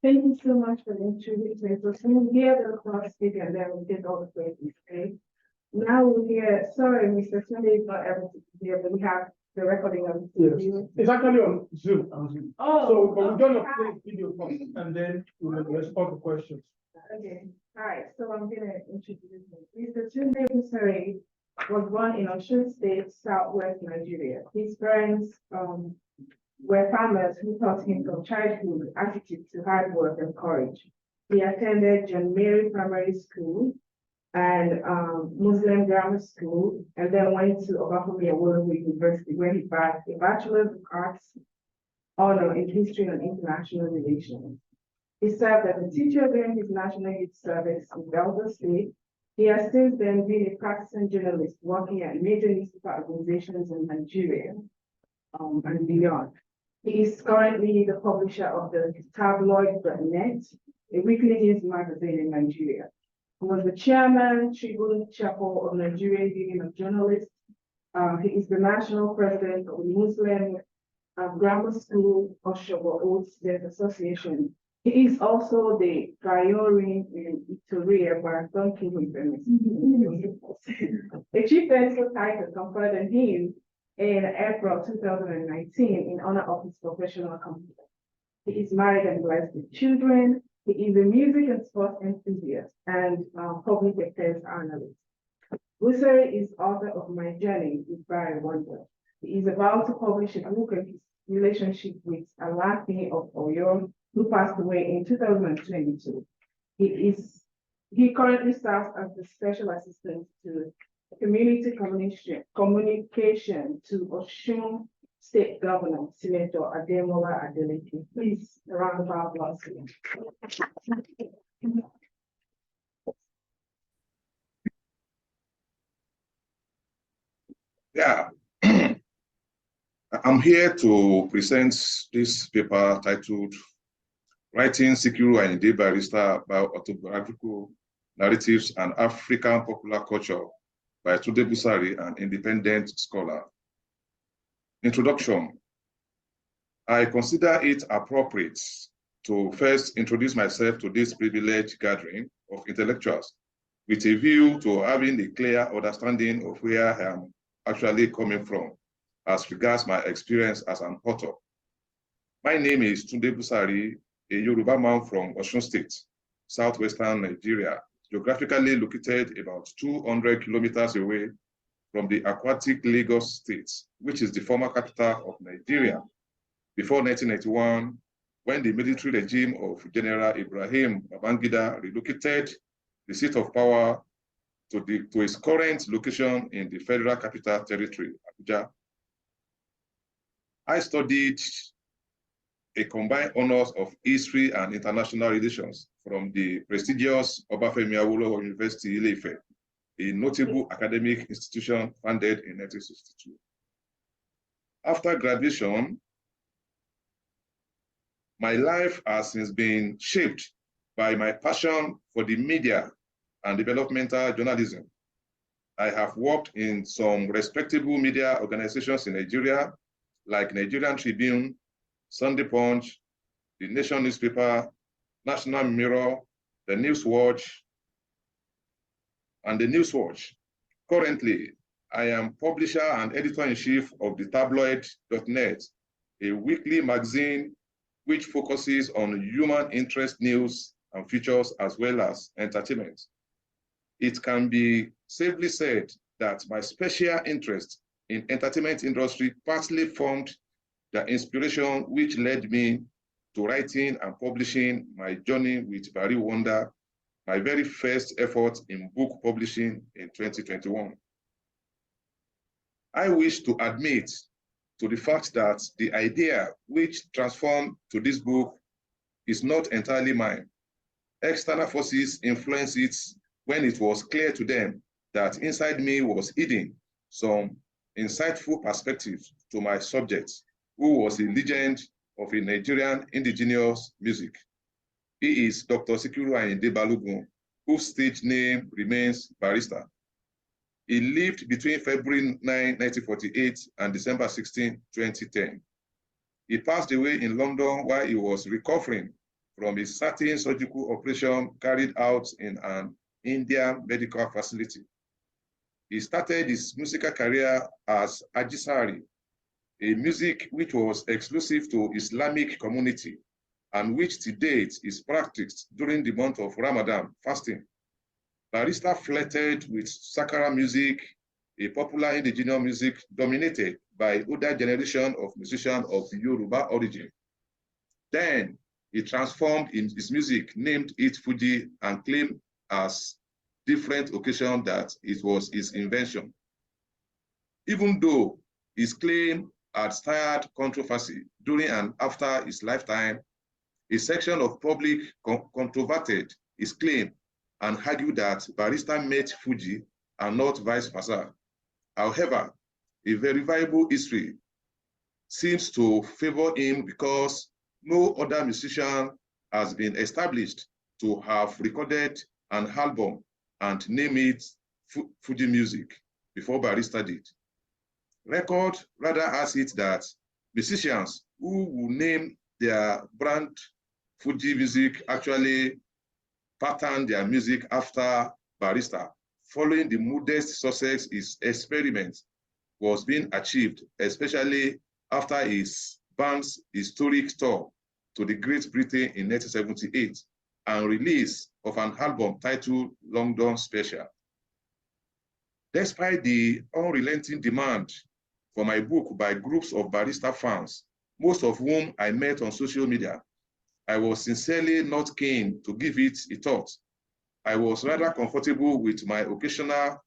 Thank you so much for the introduction. So we'll hear the last speaker and then we'll get all the questions, okay? Now we'll hear, sorry, Mr. Sunday is not able to be here, but we have the recording of the video. It's actually on Zoom. Oh, so we're going to play video first and then we'll respond to questions. Okay, all right, so I'm going to introduce him. Mr. Tunde Busari was born in Osun State, Southwest Nigeria. His parents were farmers who taught him from childhood attitude to hard work and courage. He attended John Mary Primary School and Muslim Grammar School, and then went to Obafemi Awolowo University, where he got a Bachelor of Arts honor in History and International Relations. He served as a teacher during his National Youth Service in Delta State. He has since then been a practicing journalist working at major newspaper organizations in Nigeria and beyond. He is currently the publisher of the tabloid.net, a weekly news magazine in Nigeria. He was the chairman, Tribune Chapel of Nigeria Union of Journalists. He is the national president of the Muslim Grammar School of Shobo Oats Association. He is also the Priori in Itoria Marathon King. A chief editor title conferred on him in April 2019 in honor of his professional accomplishment. He is married and blessed with children. He is a music and sports enthusiast and public affairs analyst. Busari is author of My Journey with Barry Wonder. He is about to publish a book of his relationship with Alaafin of Oyo, who passed away in 2022. He currently serves as the special assistant to community communication to Osun State Governor, Senator Ademola Adeleke. Please, a round of applause. Yeah, I'm here to present this paper titled Writing Sikiru Ayinde Barrister about Autobiographical Narratives and African Popular Culture by Tunde Busari, an independent scholar. Introduction. I consider it appropriate to first introduce myself to this privileged gathering of intellectuals with a view to having a clear understanding of where I am actually coming from as regards my experience as an author. My name is Tunde Busari, a Yoruba man from Osun State, southwestern Nigeria, geographically located about 200 kilometers away from the aquatic Lagos State, which is the former capital of Nigeria, before 1991, when the military regime of General Ibrahim Babangida relocated the seat of power to its current location in the Federal Capital Territory, Abuja. I studied a combined honors of history and international relations from the prestigious Obafemi Awolowo University, Ile-Ife, a notable academic institution founded in 1962. After graduation, my life has since been shaped by my passion for the media and developmental journalism. I have worked in some respectable media organizations in Nigeria, like Nigerian Tribune, Sunday Punch, the Nation newspaper, National Mirror, the Newswatch, and the Newswatch. Currently, I am publisher and editor-in-chief of the tabloid.net, a weekly magazine which focuses on human interest news and features as well as entertainment. It can be safely said that my special interest in entertainment industry partly formed the inspiration which led me to writing and publishing my journey with Barry Wonder, my very first effort in book publishing in 2021. I wish to admit to the fact that the idea which transformed to this book is not entirely mine. External forces influenced it when it was clear to them that inside me was hidden some insightful perspectives to my subject, who was a legend of a Nigerian indigenous music. He is Dr. Sikiru Ayinde Balogun, whose stage name remains Barrister. He lived between February 9, 1948 and December 16, 2010. He passed away in London while he was recovering from a certain surgical operation carried out in an Indian medical facility. He started his musical career as Ajisari, a music which was exclusive to Islamic community and which to date is practiced during the month of Ramadan fasting. Barrister flirted with Sakara music, a popular indigenous music dominated by older generation of musicians of Yoruba origin. Then he transformed in his music, named it Fuji, and claimed as different occasion that it was his invention. Even though his claim had stirred controversy during and after his lifetime, a section of public controverted his claim and argued that Barrister made Fuji and not vice versa. However, a verifiable history seems to favor him because no other musician has been established to have recorded an album and name it Fuji music before Barrister did. Record rather has it that musicians who will name their brand Fuji music actually patterned their music after Barrister, following the modest success his experiment was being achieved, especially after his band's historic tour to the Great Britain in 1978 and release of an album titled London Special. Despite the unrelenting demand for my book by groups of Barrister fans, most of whom I met on social media, I was sincerely not keen to give it a thought. I was rather comfortable with my occasional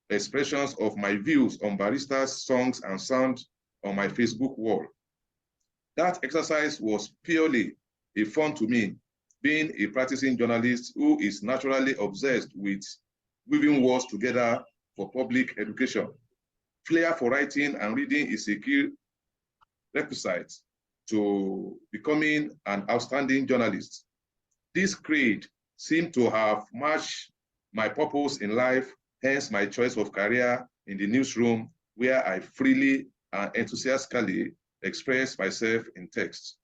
expressions of my views on Barrister's songs and sound on my Facebook wall. That exercise was purely a fun to me, being a practicing journalist who is naturally obsessed with weaving words together for public education. Flair for writing and reading is a key requisite to becoming an outstanding journalist. This creed seemed to have matched my purpose in life, hence my choice of career in the newsroom, where I freely and enthusiastically express myself in text.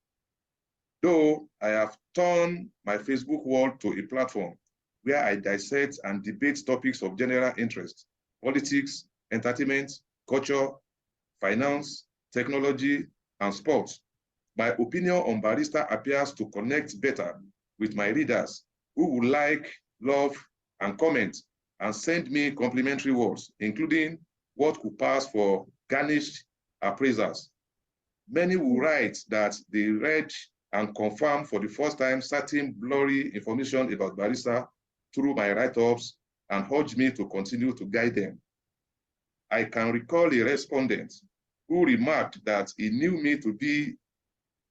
Though I have turned my Facebook wall to a platform where I dissect and debate topics of general interest, politics, entertainment, culture, finance, technology, and sports, my opinion on Barrister appears to connect better with my readers who would like, love, and comment, and send me complimentary words, including what could pass for garnished appraisals. Many will write that they read and confirm for the first time certain blurry information about Barrister through my write-ups and urge me to continue to guide them. I can recall a respondent who remarked that he knew me to be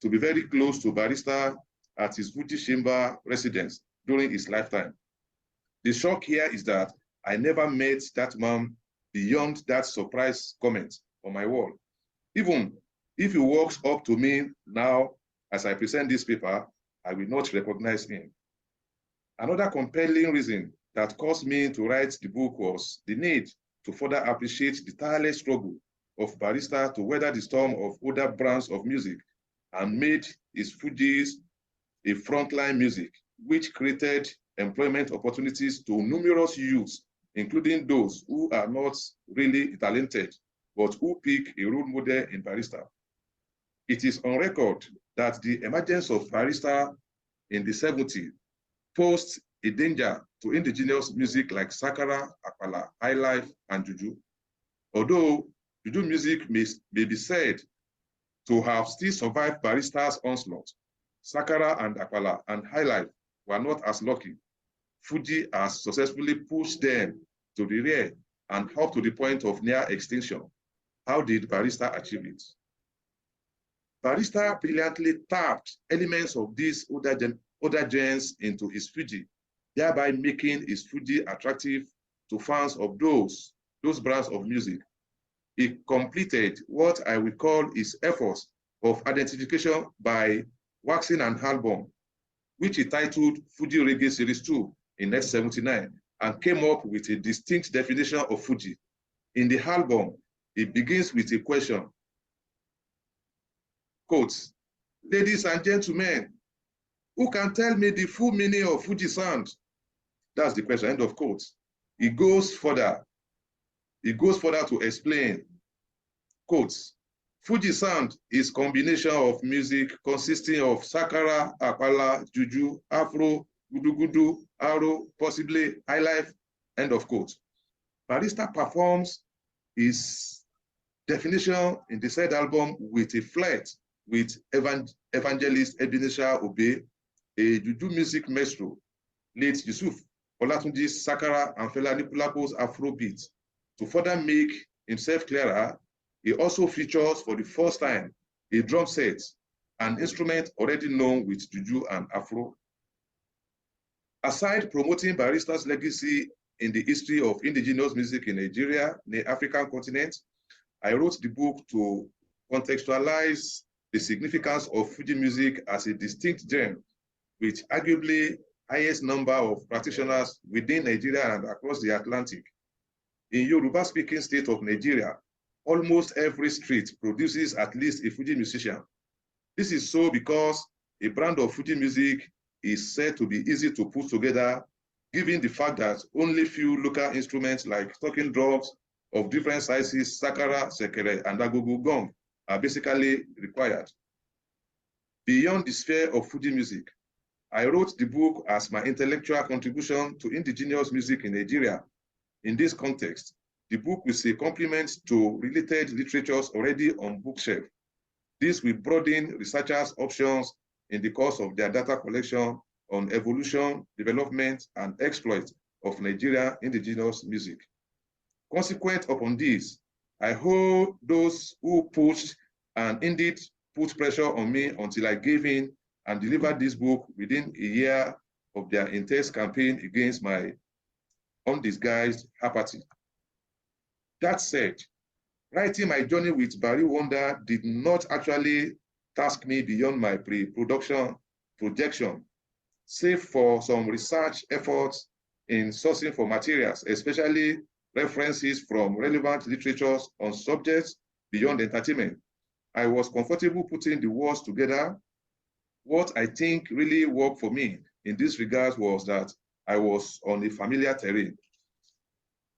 to be very close to Barrister at his Fuji chamber residence during his lifetime. The shock here is that I never met that man beyond that surprise comment on my wall. Even if he walks up to me now as I present this paper, I will not recognize him. Another compelling reason that caused me to write the book was the need to further appreciate the tireless struggle of Barrister to weather the storm of other brands of music and made his Fuji's a frontline music, which created employment opportunities to numerous youths, including those who are not really talented, but who pick a role model in Barrister. It is on record that the emergence of Barrister in the 70s posed a danger to indigenous music like Sakara, Akpala, Highlife, and Juju. Although Juju music may be said to have still survived Barrister's onslaught, Sakara and Akpala and Highlife were not as lucky. Fuji has successfully pushed them to the rear and up to the point of near extinction. How did Barrister achieve it? Barrister brilliantly tapped elements of these other genres into his Fuji, thereby making his Fuji attractive to fans of those brands of music. He completed what I would call his efforts of identification by waxing an album, which he titled Fuji Reggae Series 2 in 1979, and came up with a distinct definition of Fuji. In the album, it begins with a question. Quotes, "Ladies and gentlemen, who can tell me the full meaning of Fuji sound?" That's the question, end of quotes. It goes further to explain, quotes, "Fuji sound is combination of music consisting of Sakara, Akpala, Juju, Afro, Gudu, Aro, possibly Highlife," end of quote. Barrister performs his definition in the said album with a flirt with evangelist Ebenezer Obey, a Juju music maestro, late Yusuf Olatunji's Sakara and Fela Anikulapo's Afrobeat. To further make himself clearer, he also features for the first time a drum set, an instrument already known with Juju and Afro. Aside promoting Barrister's legacy in the history of indigenous music in Nigeria, the African continent, I wrote the book to contextualize the significance of Fuji music as a distinct genre, with arguably highest number of practitioners within Nigeria and across the Atlantic. In Yoruba-speaking state of Nigeria, almost every street produces at least a Fuji musician. This is so because a brand of Fuji music is said to be easy to put together, given the fact that only few local instruments like talking drums of different sizes, sakara, sekere, and agogo gong are basically required. Beyond the sphere of Fuji music, I wrote the book as my intellectual contribution to indigenous music in Nigeria. In this context, the book will say complement to related literatures already on bookshelf. This will broaden researchers' options in the course of their data collection on evolution, development, and exploit of Nigerian indigenous music. Consequent upon this, I hold those who pushed and indeed put pressure on me until I gave in and delivered this book within a year of their intense campaign against my undisguised apathy. That said, writing my journey with Barry Wonder did not actually task me beyond my pre-production projection, save for some research efforts in sourcing for materials, especially references from relevant literatures on subjects beyond entertainment. I was comfortable putting the words together. What I think really worked for me in this regard was that I was on a familiar terrain.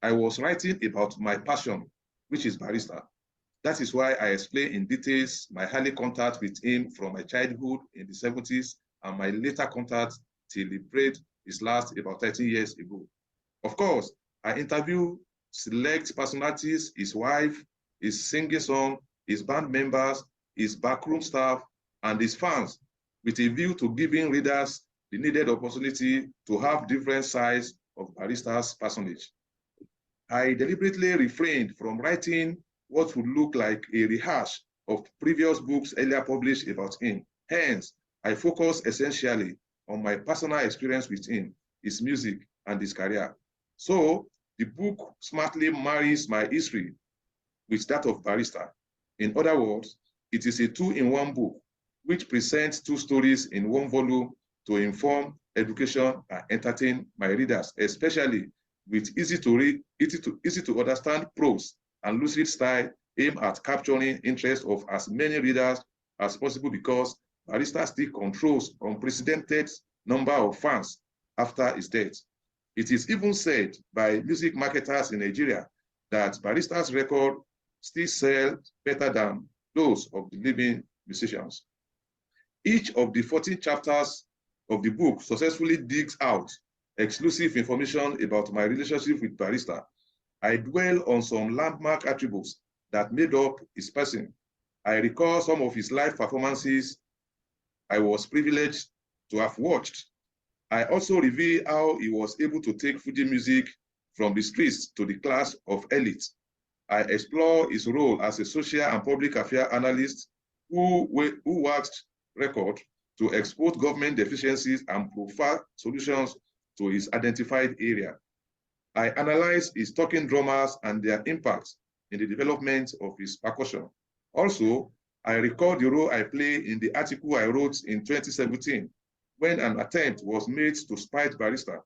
I was writing about my passion, which is Barrister. That is why I explain in details my early contact with him from my childhood in the 70s and my later contact till he prayed his last about 30 years ago. Of course, I interview select personalities, his wife, his singing song, his band members, his backroom staff, and his fans, with a view to giving readers the needed opportunity to have different sides of Barrister's personage. I deliberately refrained from writing what would look like a rehash of previous books earlier published about him. Hence, I focus essentially on my personal experience with him, his music, and his career. So, the book smartly marries my history with that of Barrister. In other words, it is a two-in-one book, which presents two stories in one volume to inform, education, and entertain my readers, especially with easy to read, easy to understand prose and lucid style aimed at capturing interest of as many readers as possible, because Barrister still controls unprecedented number of fans after his death. It is even said by music marketers in Nigeria that Barrister's record still sells better than those of the living musicians. Each of the 14 chapters of the book successfully digs out exclusive information about my relationship with Barrister. I dwell on some landmark attributes that made up his person. I recall some of his live performances I was privileged to have watched. I also reveal how he was able to take Fuji music from the streets to the class of elite. I explore his role as a social and public affairs analyst who worked record to expose government deficiencies and provide solutions to his identified area. I analyze his talking drummers and their impact in the development of his percussion. Also, I record the role I played in the article I wrote in 2017 when an attempt was made to spite Barrister.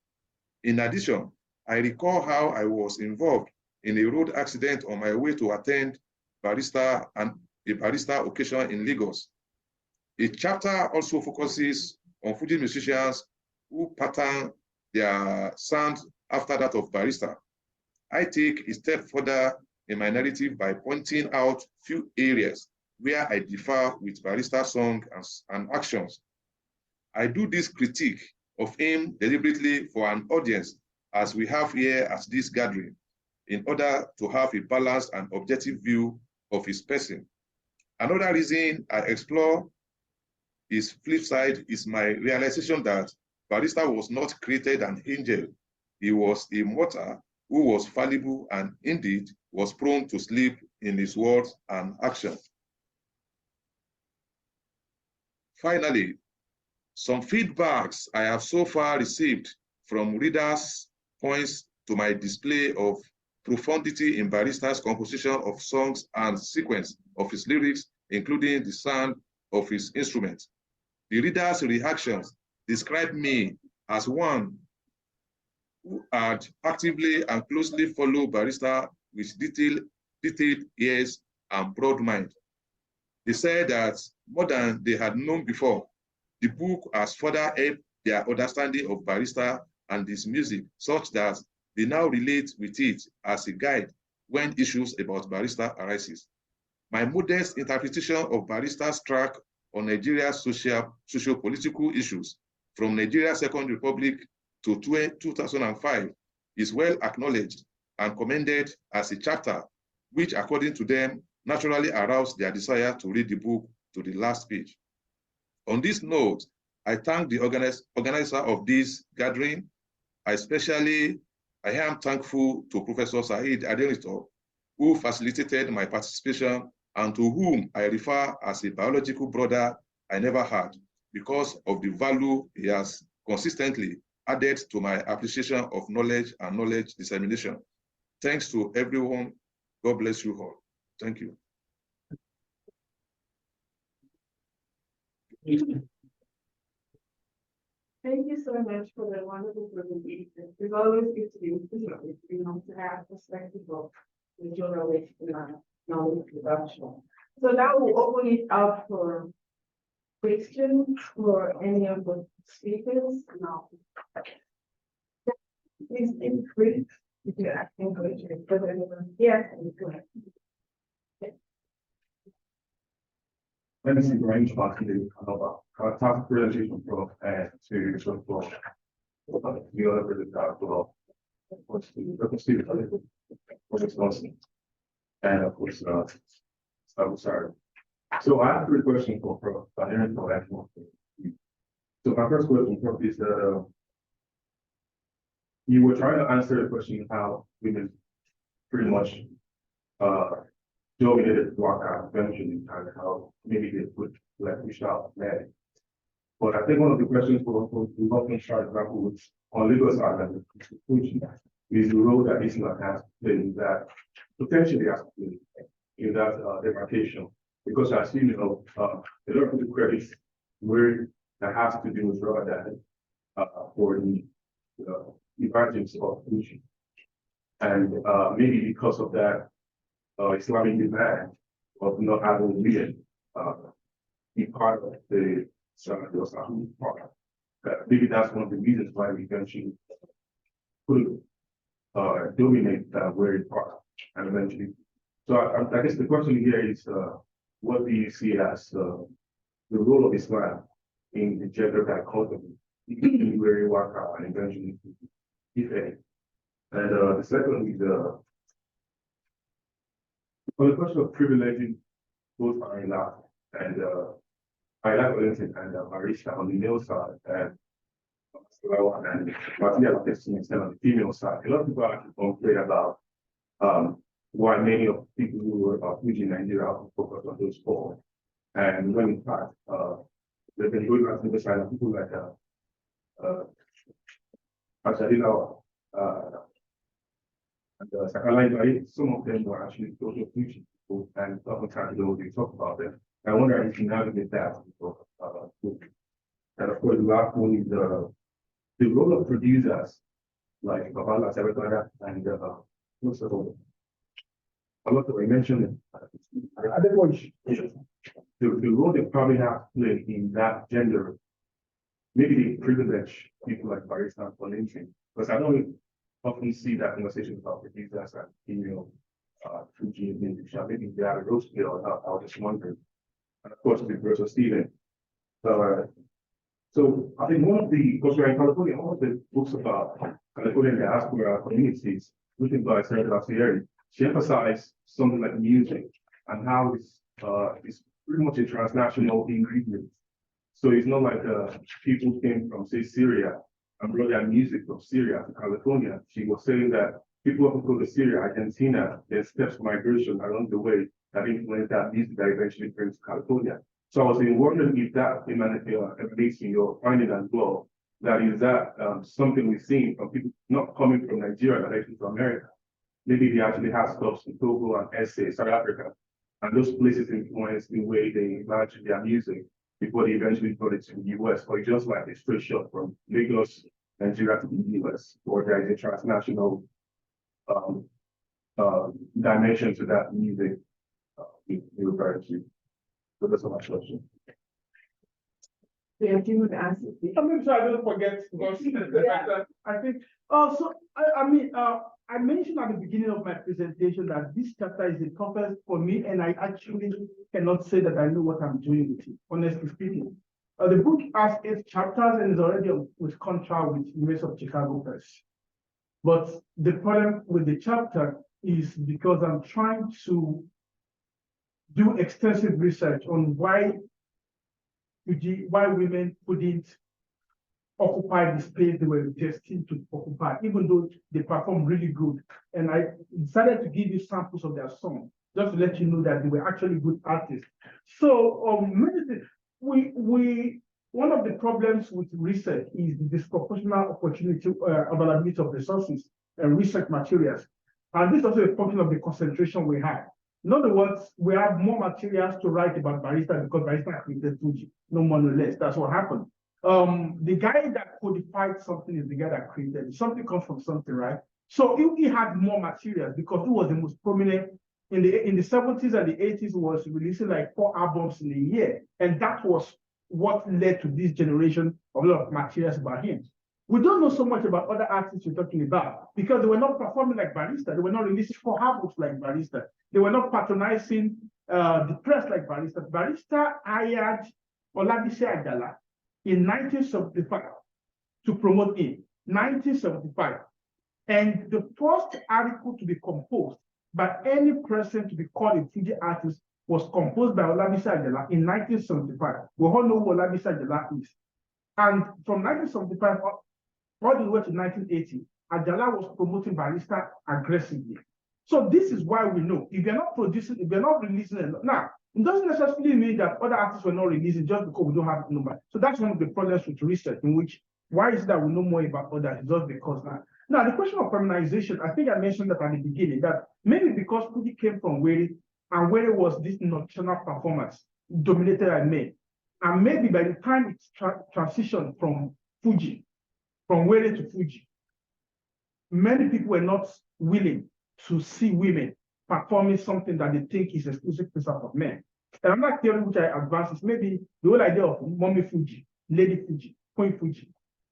In addition, I recall how I was involved in a road accident on my way to attend Barrister and a Barrister occasion in Lagos. A chapter also focuses on Fuji musicians who pattern their sound after that of Barrister. I take a step further in my narrative by pointing out few areas where I differ with Barrister's song and actions. I do this critique of him deliberately for an audience as we have here at this gathering, in order to have a balanced and objective view of his person. Another reason I explore his flip side is my realization that Barrister was not created an angel. He was a mortal who was fallible and indeed was prone to slip in his words and actions. Finally, some feedbacks I have so far received from readers points to my display of profundity in Barrister's composition of songs and sequence of his lyrics, including the sound of his instrument. The readers' reactions describe me as one who had actively and closely followed Barrister with detailed ears and broad mind. They said that more than they had known before, the book has further helped their understanding of Barrister and his music, such that they now relate with it as a guide when issues about Barrister arises. My modest interpretation of Barrister's track on Nigeria's socio-political issues from Nigeria's Second Republic to 2005 is well acknowledged and commended as a chapter which, according to them, naturally aroused their desire to read the book to the last page. On this note, I thank the organizer of this gathering. I am thankful to Professor Said Adenito, who facilitated my participation and to whom I refer as a biological brother I never had, because of the value he has consistently added to my appreciation of knowledge and knowledge dissemination. Thanks to everyone. God bless you all. Thank you. Thank you so much for the wonderful presentation. It's always good to be, to have perspective of the journalist knowledge production. So now we'll open it up for questions for any of the speakers. Now, please be free if you're asking questions. Yes, go ahead. Let me see the range of activity talk presentation for to sort of the other what's and of course I'm sorry. So I have 3 questions for Prof. So my first question, Prof, is you were trying to answer the question how women pretty much dominated Waka eventually and how maybe they put like push out men. But I think one of the questions we often try to grapple with on Lagos Island Fuji is the role that Islam has played in that potentially has played in that demarcation. Because as you know, a lot of the credits where that has to do with Ramadan for the emergence of Fuji. And maybe because of that Islamic demand of not having women be part of the Sahel part. Maybe that's one of the reasons why we eventually could dominate that very part and eventually. So I guess the question here is, what do you see as the role of Islam in the gender dichotomy in very Waka and eventually, if any? And the second is on the question of privileging both Arila and Arila Wellington and Marisha on the male side and Martina Testing on the female side. A lot of people actually complain about why many of the people who were about Fuji in Nigeria focus on those four. And when in fact, they've been going back to the side of people like Pasadena and Sakalai, some of them were actually social Fuji people, and oftentimes they talk about them. I wonder if you navigate that. And of course, the last one is the role of producers like Babala Sabatara and what's the role? A lot of I mentioned the role they probably have to play in that gender. Maybe they privilege people like Barista for lynching, because I don't often see that conversation about producers and female Fuji and English. Maybe they are a roast bill or not. I was just wondering. And of course, with Bruce Stephen. So I think one of the, because we're in California, one of the books about Californian diaspora communities, written by Sarah Lassieri, she emphasized something like music and how it's pretty much a transnational ingredient. So it's not like people came from, say, Syria and brought their music from Syria to California. She was saying that people often go to Syria, Argentina, there's steps of migration along the way that influence that music that eventually brings to California. So I was wondering if that emanates in your finding as well. That is that something we've seen from people not coming from Nigeria directly to America. Maybe they actually have stops in Togo and SA, South Africa, and those places influence the way they imagine their music before they eventually brought it to the US, or just like a straight shot from Lagos, Nigeria to the US, or there is a transnational dimension to that music you refer to. So that's my question. Yeah, do you want to answer? I'm going to try not forget because I think also I mentioned at the beginning of my presentation that this chapter is the toughest for me, and I actually cannot say that I know what I'm doing with it, honestly speaking. The book has 8 chapters and is already with contract with University of Chicago Press. But the problem with the chapter is because I'm trying to do extensive research on why women couldn't occupy the space they were destined to occupy, even though they performed really good. And I decided to give you samples of their songs, just to let you know that they were actually good artists. So one of the problems with research is the disproportionate opportunity availability of resources and research materials. And this is also a function of the concentration we have. In other words, we have more materials to write about Barista because Barista created Fuji, no more no less. That's what happened. The guy that codified something is the guy that created it. Something comes from something, right? So he had more materials because he was the most prominent in the 70s and the 80s. Was releasing like 4 albums in a year, and that was what led to this generation of a lot of materials about him. We don't know so much about other artists we're talking about because they were not performing like Barista. They were not releasing 4 albums like Barista. They were not patronizing the press like Barista. Barista hired Olabisi Ajala in 1975 to promote him. 1975. And the first article to be composed by any person to be called a Fuji artist was composed by Olabisi Ajala in 1975. We all know who Olabisi Ajala is. And from 1975 all the way to 1980, Ajala was promoting Barista aggressively. So this is why we know if you're not producing, if you're not releasing a lot. Now, it doesn't necessarily mean that other artists were not releasing just because we don't have a number. So that's one of the problems with research, in which why is it that we know more about others just because now. Now, the question of feminization, I think I mentioned that at the beginning, that maybe because Fuji came from Were, and Were was this nocturnal performance dominated by men. And maybe by the time it transitioned from Fuji, from Were to Fuji, many people were not willing to see women performing something that they think is exclusive to of men. And another theory which I advance is maybe the whole idea of Mommy Fuji, Lady Fuji, Queen Fuji.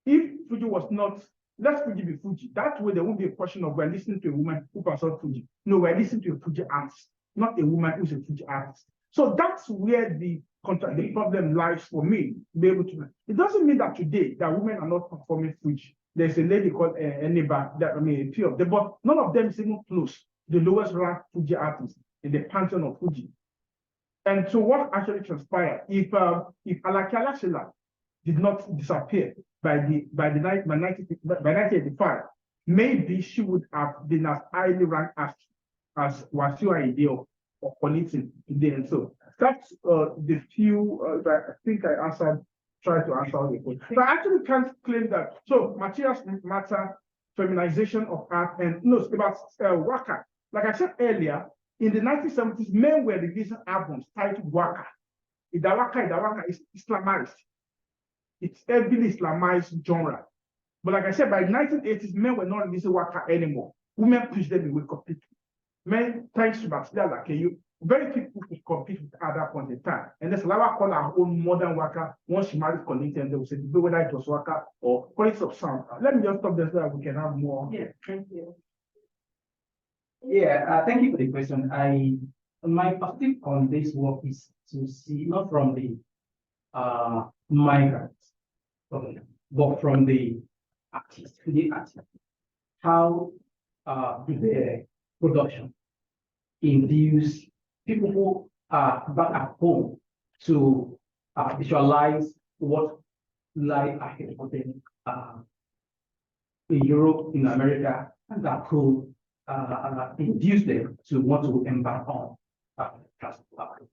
If Fuji was not, let Fuji be Fuji, that way there won't be a question of we're listening to a woman who performs Fuji. No, we're listening to a Fuji artist, not a woman who's a Fuji artist. So that's where the problem lies for me to be able to. It doesn't mean that today that women are not performing Fuji. There's a lady called Eniba, that I mean, a few of them, but none of them is even close to the lowest ranked Fuji artist in the pantheon of Fuji. And so what actually transpired, if Alakiala Shila did not disappear by 1985, maybe she would have been as highly ranked as Wasiu Ayinde or Kollington today. And so that's the few that I think I tried to answer all the questions. But I actually can't claim that. So materials matter, feminization of art, and no, it's about waka. Like I said earlier, in the 1970s, men were releasing albums titled Waka. Idawaka is Islamized. It's heavily Islamized genre. But like I said, by the 1980s, men were not releasing Waka anymore. Women pushed them away completely. Men, thanks to Bastille like you, very few people could compete with at that point in time. And there's Lawa called our own modern Waka. Once she married Kollington, they will say, whether it was Waka or quality of sound. Let me just stop there so that we can have more. Yeah, thank you. Yeah, thank you for the question. My perspective on this work is to see not from the migrants, but from the artists, how the production induce people who are back at home to visualize what lie ahead for them in Europe, in America, and that could induce them to want to embark on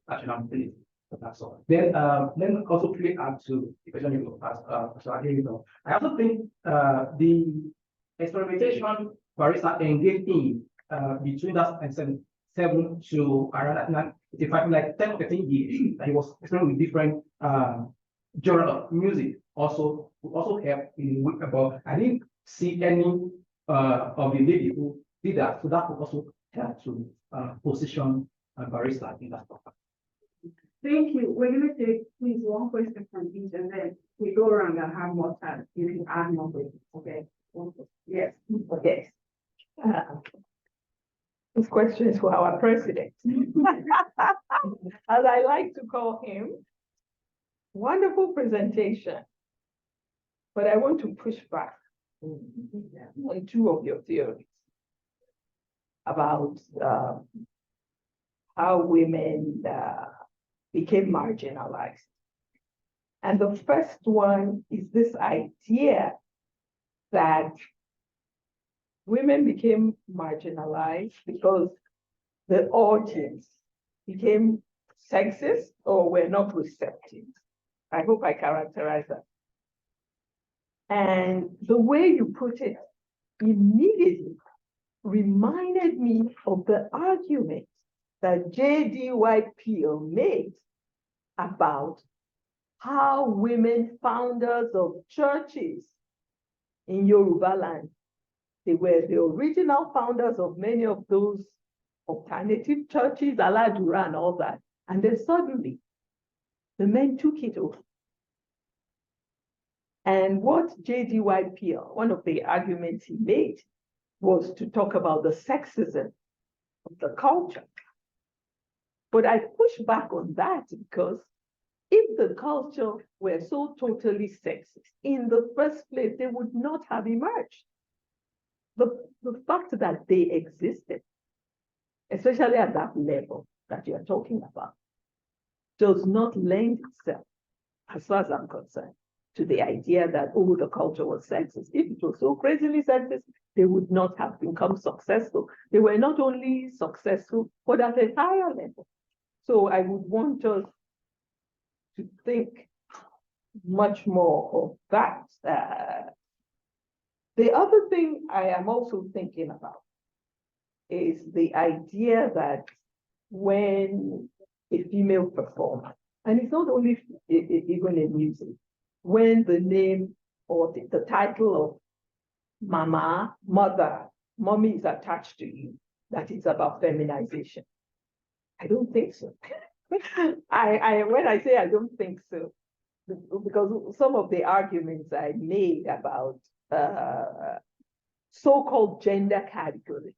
national mobility. That's all. Then also quickly add to the question you asked. I also think the experimentation Barrister engaged in between that and 7 to around 95, like 10 or 15 years, that he was experimenting with different genre of music. Also helped in about. I didn't see any of the lady who did that, so that would also help to position Barrister in that topic. Thank you. We're going to take, please, one question from each, and then we go around and have more time. You can add more questions, okay? Yes, okay. This question is for our president. As I like to call him, wonderful presentation. But I want to push back on 2 of your theories about how women became marginalized. And the first one is this idea that women became marginalized because the audience became sexist or were not receptive. I hope I characterize that. And the way you put it immediately reminded me of the argument that J.D.Y. Peel made about how women founders of churches in Yoruba land, they were the original founders of many of those alternative churches, Aladura and all that. And then suddenly, the men took it over. And what J.D.Y. Peel, one of the arguments he made, was to talk about the sexism of the culture. But I push back on that because if the culture were so totally sexist, in the first place, they would not have emerged. The fact that they existed, especially at that level that you're talking about, does not lend itself, as far as I'm concerned, to the idea that, oh, the culture was sexist. If it was so crazily sexist, they would not have become successful. They were not only successful, but at a higher level. So I would want us to think much more of that. The other thing I am also thinking about is the idea that when a female performer, and it's not only even in music, when the name or the title of mama, mother, mommy is attached to you, that is about feminization. I don't think so. when I say I don't think so, because some of the arguments I made about so-called gender categories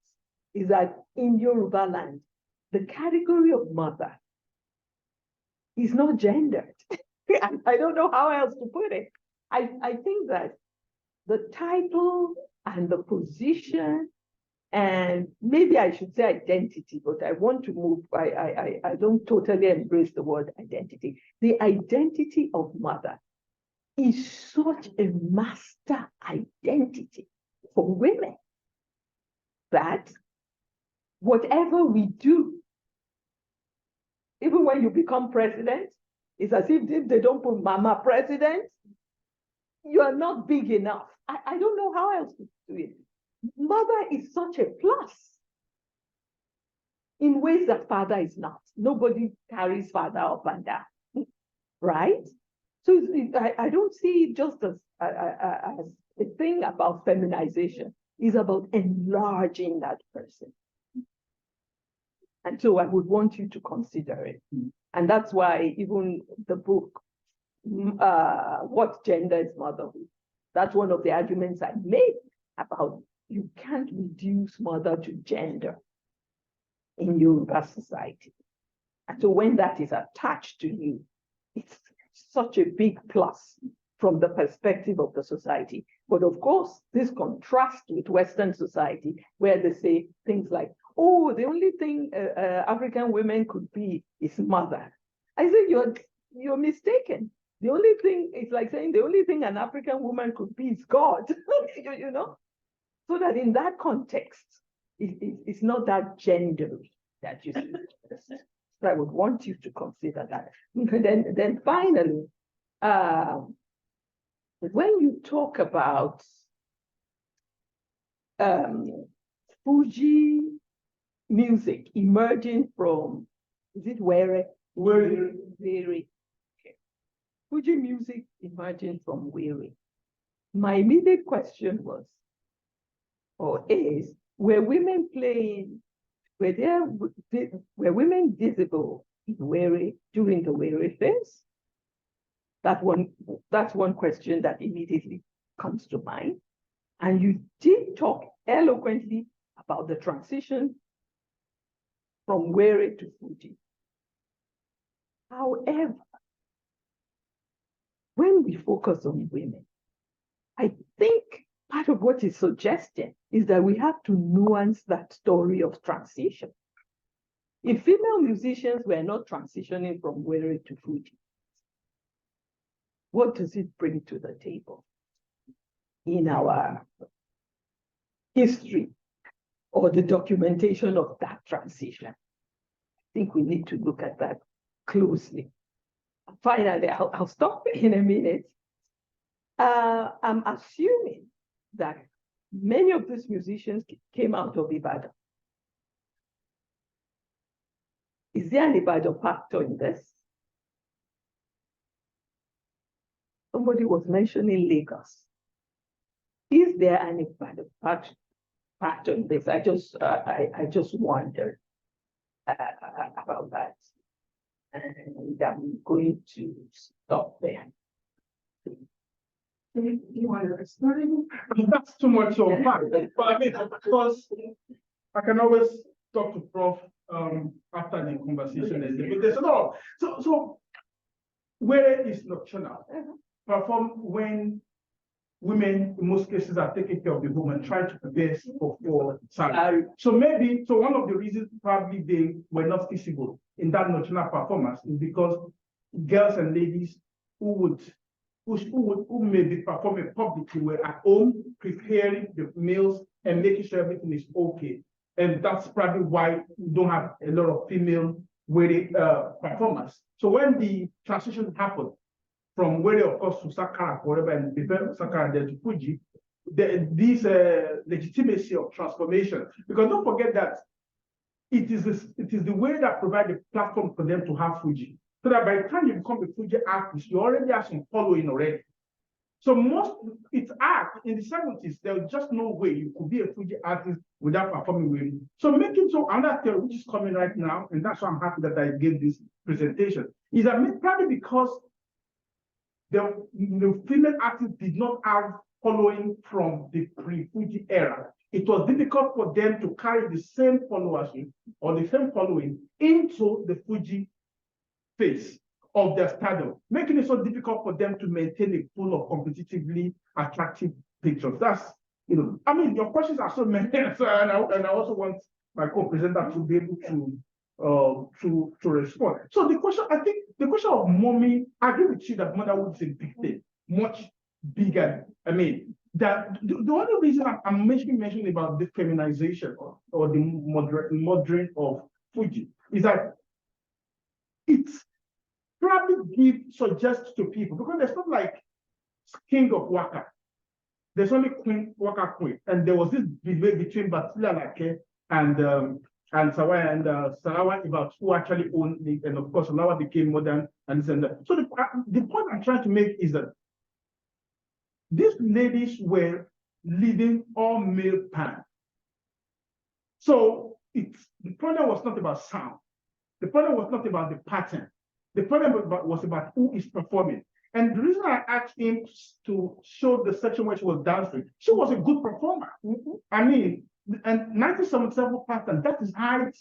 is that in Yoruba land, the category of mother is not gendered. I don't know how else to put it. I think that the title and the position, and maybe I should say identity, but I want to move, I don't totally embrace the word identity. The identity of mother is such a master identity for women that whatever we do, even when you become president, it's as if they don't put mama president, you are not big enough. I don't know how else to do it. Mother is such a plus in ways that father is not. Nobody carries father up and down, right? So I don't see it just as a thing about feminization. It's about enlarging that person. And so I would want you to consider it. And that's why even the book, What Gender is Motherhood? That's one of the arguments I made about you can't reduce mother to gender in Yoruba society. And so when that is attached to you, it's such a big plus from the perspective of the society. But of course, this contrasts with Western society, where they say things like, oh, the only thing African women could be is mother. I say you're mistaken. The only thing, it's like saying the only thing an African woman could be is God, you know? So that in that context, it's not that gendery that you see. So I would want you to consider that. Then finally, when you talk about Fuji music emerging from, is it Were? Very. Okay. Fuji music emerging from Were. My immediate question was, or is, were women playing, were women visible in Were during the Were phase? That's one question that immediately comes to mind. And you did talk eloquently about the transition from Were to Fuji. However, when we focus on women, I think part of what is suggested is that we have to nuance that story of transition. If female musicians were not transitioning from Were to Fuji, what does it bring to the table in our history or the documentation of that transition? I think we need to look at that closely. Finally, I'll stop in a minute. I'm assuming that many of these musicians came out of Ibadan. Is there an Ibadan factor in this? Somebody was mentioning Lagos. Is there an Ibadan factor in this? I just wondered about that. And I'm going to stop there. You want to explain? That's too much of fact. But I mean, because I can always talk to Prof after the conversation. But there's a lot. So where is nocturnal? Perform when women, in most cases, are taking care of the home and trying to prepare for salary. So one of the reasons probably they were not visible in that nocturnal performance is because girls and ladies who would who may be performing publicly were at home preparing the meals and making sure everything is okay. And that's probably why we don't have a lot of female wedding performers. So when the transition happened from wedding, of course, to Sakara, whatever, and before Sakara, then to Fuji, this legitimacy of transformation, because don't forget that it is the way that provides the platform for them to have Fuji. So that by the time you become a Fuji artist, you already have some following already. So it's art in the 70s, there was just no way you could be a Fuji artist without performing with you. So making so another theory which is coming right now, and that's why I'm happy that I gave this presentation, is that probably because the female artists did not have following from the pre-Fuji era. It was difficult for them to carry the same followership or the same following into the Fuji phase of their stardom, making it so difficult for them to maintain a pool of competitively attractive pictures. That's, I mean, your questions are so many, so, and I also want my co-presenter to be able to respond. So the question, I think, the question of mommy, I agree with you that motherhood is a big thing, much bigger. I mean, that the only reason I'm mentioning about the feminization or the modern of Fuji is that it's probably suggests to people, because there's not like king of Waka. There's only queen, Waka queen. And there was this debate between Batila Lake and Sawaya and Sarawa about who actually owned it. And of course, Sarawa became modern and this and that. So the point I'm trying to make is that these ladies were leading all male pan. So the problem was not about sound. The problem was not about the pattern. The problem was about who is performing. And the reason I asked him to show the section where she was dancing, she was a good performer. I mean, and 1977 pattern, that is high.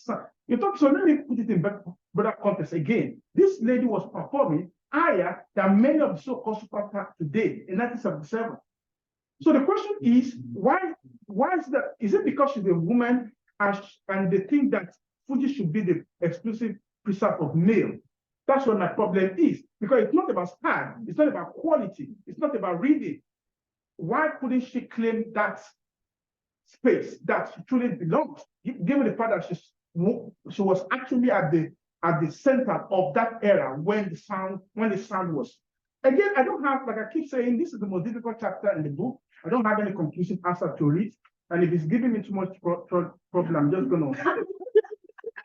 You talk, so let me put it in broader context again. This lady was performing higher than many of the so-called superstars today in 1977. So the question is, why is that? Is it because she's a woman and they think that Fuji should be the exclusive preserve of male? That's what my problem is, because it's not about style, it's not about quality, it's not about reading. Why couldn't she claim that space that she truly belongs, given the fact that she was actually at the center of that era when the sound was. Again, I don't have, like I keep saying, this is the most difficult chapter in the book. I don't have any conclusive answer to it, and if it's giving me too much problem, I'm just gonna.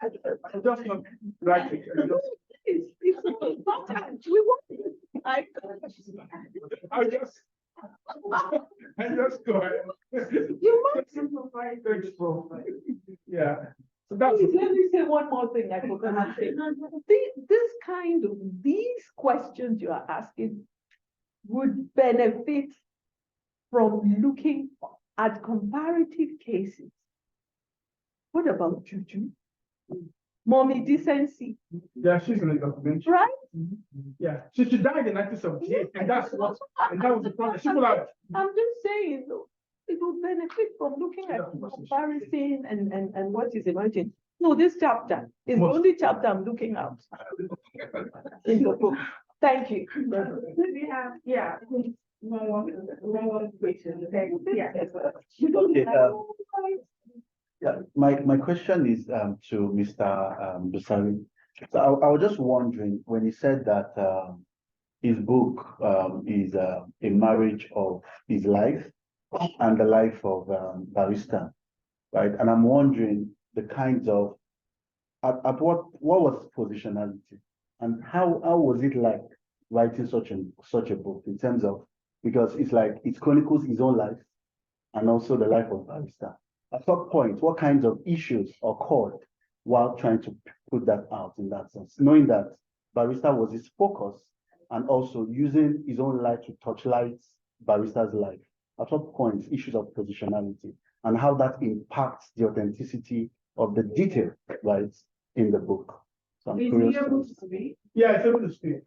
I'm just not write it. It's important. We want it. I just go ahead. You must simplify. Yeah. So that's Please, let me say one more thing I forgot to say. These questions you are asking would benefit from looking at comparative cases. What about Juju? Mommy decency. Yeah, she's in the documentary. Right? Yeah. She died in 1978, and that was the problem. She would have. I'm just saying, it will benefit from looking at comparison and what is emerging. No, this chapter is the only chapter I'm looking at in the book. Thank you. We have, one question. Yeah, my question is to Mr. Busari. So I was just wondering, when he said that his book is a marriage of his life and the life of Barrister, right? And I'm wondering the kinds of at what was positionality and how was it like writing such a book in terms of, because it's like it chronicles his own life and also the life of Barrister. At what point, what kinds of issues occurred while trying to put that out in that sense, knowing that Barrister was his focus and also using his own life to touchlight Barrister's life? At what point, issues of positionality and how that impacts the authenticity of the detail, right, in the book. So I'm curious. Yeah, it's able to speak.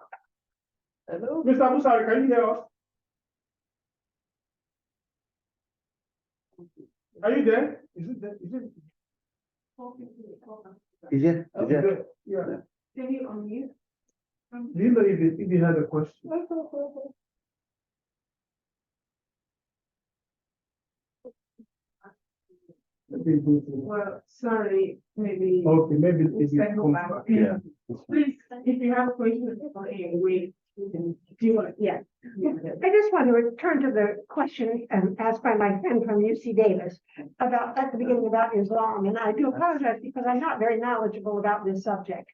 Hello? Mr. Busari, can you hear us? Are you there? Is it there? Is it? Yeah. Can you unmute? Do you know if you had a question? Well, sorry, maybe. Okay, maybe Let's if go back. Yeah. Please, if you have a question, wait, do you want, yeah. I just want to return to the question asked by my friend from UC Davis about, at the beginning, about Islam, and I do apologize because I'm not very knowledgeable about this subject.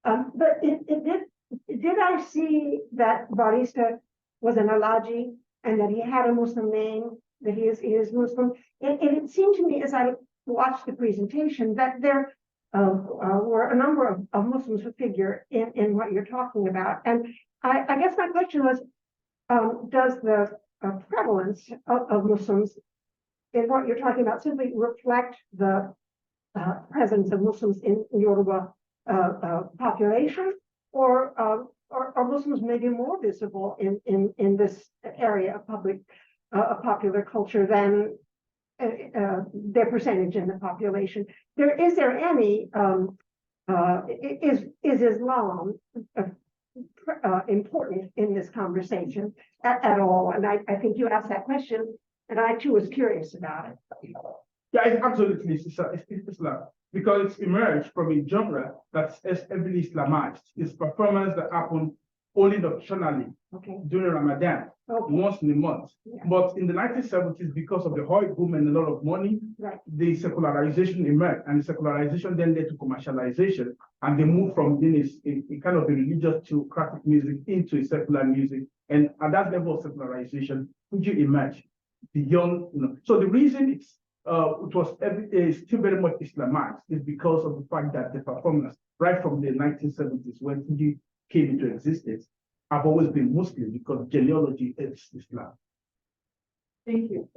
But did I see that Barista was an Alaji and that he had a Muslim name, that he is Muslim? And it seemed to me as I watched the presentation that there were a number of Muslims who figure in what you're talking about. And I guess my question was, does the prevalence of Muslims in what you're talking about simply reflect the presence of Muslims in Yoruba population, or are Muslims maybe more visible in this area of popular culture than their percentage in the population? Is there any is Islam important in this conversation at all? And I think you asked that question, and I too was curious about it. Yeah, it's absolutely it's Islam, because it's emerged from a genre that's heavily Islamized. It's performance that happen only nocturnally during Ramadan, once in a month. Yeah. But in the 1970s, because of the oil boom and a lot of money, the secularization emerged, and the secularization then led to commercialization, and they moved from being a kind of a religious theocratic music into a secular music. And at that level of secularization, Fuji emerged beyond, So the reason it was still very much Islamized is because of the fact that the performance, right from the 1970s, when Fuji came into existence, have always been Muslim, because genealogy is Islam. Thank you.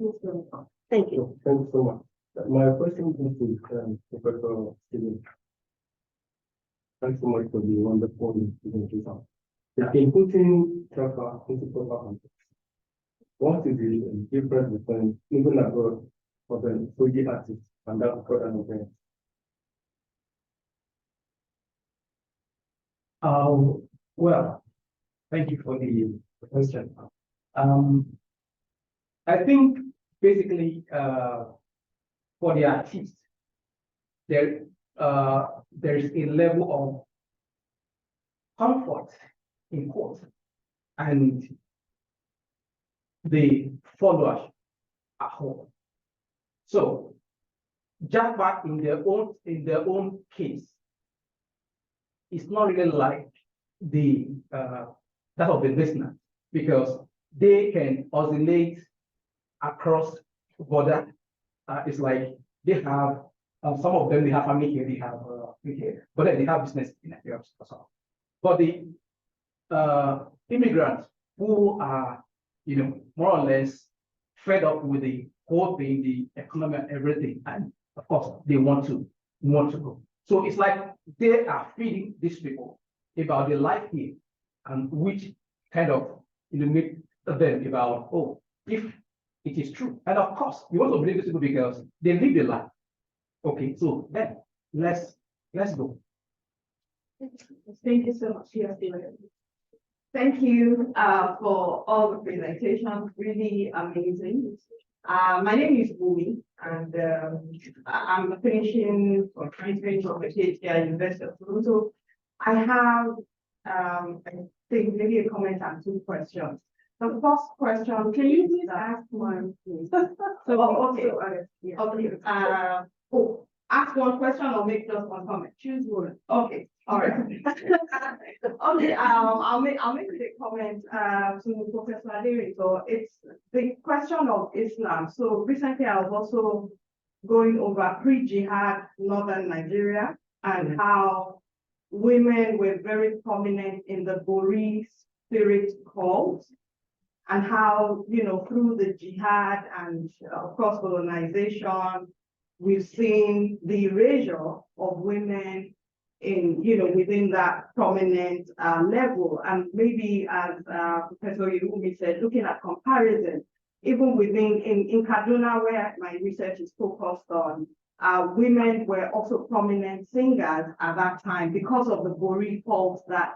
Thank you. Thank you so much. My question is to Professor Stephen. Thanks so much for the wonderful presentation. In putting Jaffa into proper context, what is the difference between even abroad of the Fuji artist and that of other events? Well, thank you for the question. I think basically for the artist, there's a level of comfort in quote and the followers at home. So Jaffa in their own case, it's not really like the that of the listener, because they can oscillate across border. It's like they have some of them, they have family here, they have here, but then they have business in Nigeria as well. But the immigrants who are, more or less fed up with the whole thing, the economy and everything, and of course they want to go. So it's like they are feeding these people about the life here, and which kind of make them about, if it is true. And of course, you want to believe these people because they live the life. Okay, so then let's go. Thank you so much. Thank you for all the presentations, really amazing. My name is Bumi, and I'm finishing or trying to finish my PhD at University of Toronto. I have, I think, maybe a comment and two questions. The first question, can you please ask one, please? Ask one question or make just one comment. Choose one. Okay. All right. Okay. I'll make it a comment to Professor Aderi. So it's the question of Islam. So recently I was also going over pre-jihad northern Nigeria and how women were very prominent in the Bori spirit cult, and how, through the jihad and of course colonization, we've seen the erasure of women in, within that prominent level. And maybe as Professor Irumi said, looking at comparison, even within, in Kaduna, where my research is focused on, women were also prominent singers at that time because of the Bori faults that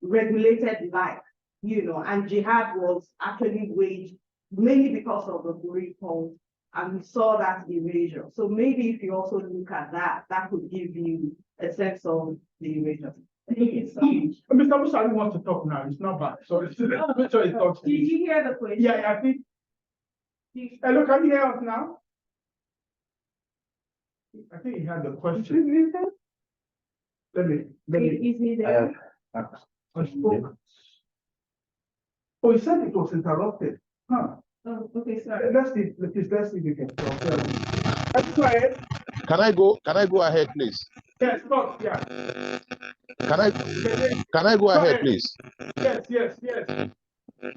regulated life, and jihad was actually waged mainly because of the Bori fault and we saw that erasure. So maybe if you also look at that, that could give you a sense of the erasure. Mr. Musali wants to talk now. It's not bad. So make sure he talks. Did you hear the question? Yeah, I think. Hello, can you hear us now? I think he had the question. Let me. Is he there? I spoke. Oh, he said it was interrupted. Huh. Oh, okay, sorry. Let's see if we can talk. Let's go ahead. Can I go ahead, please? Yes, talk, yeah. Can I go ahead, please? Yes.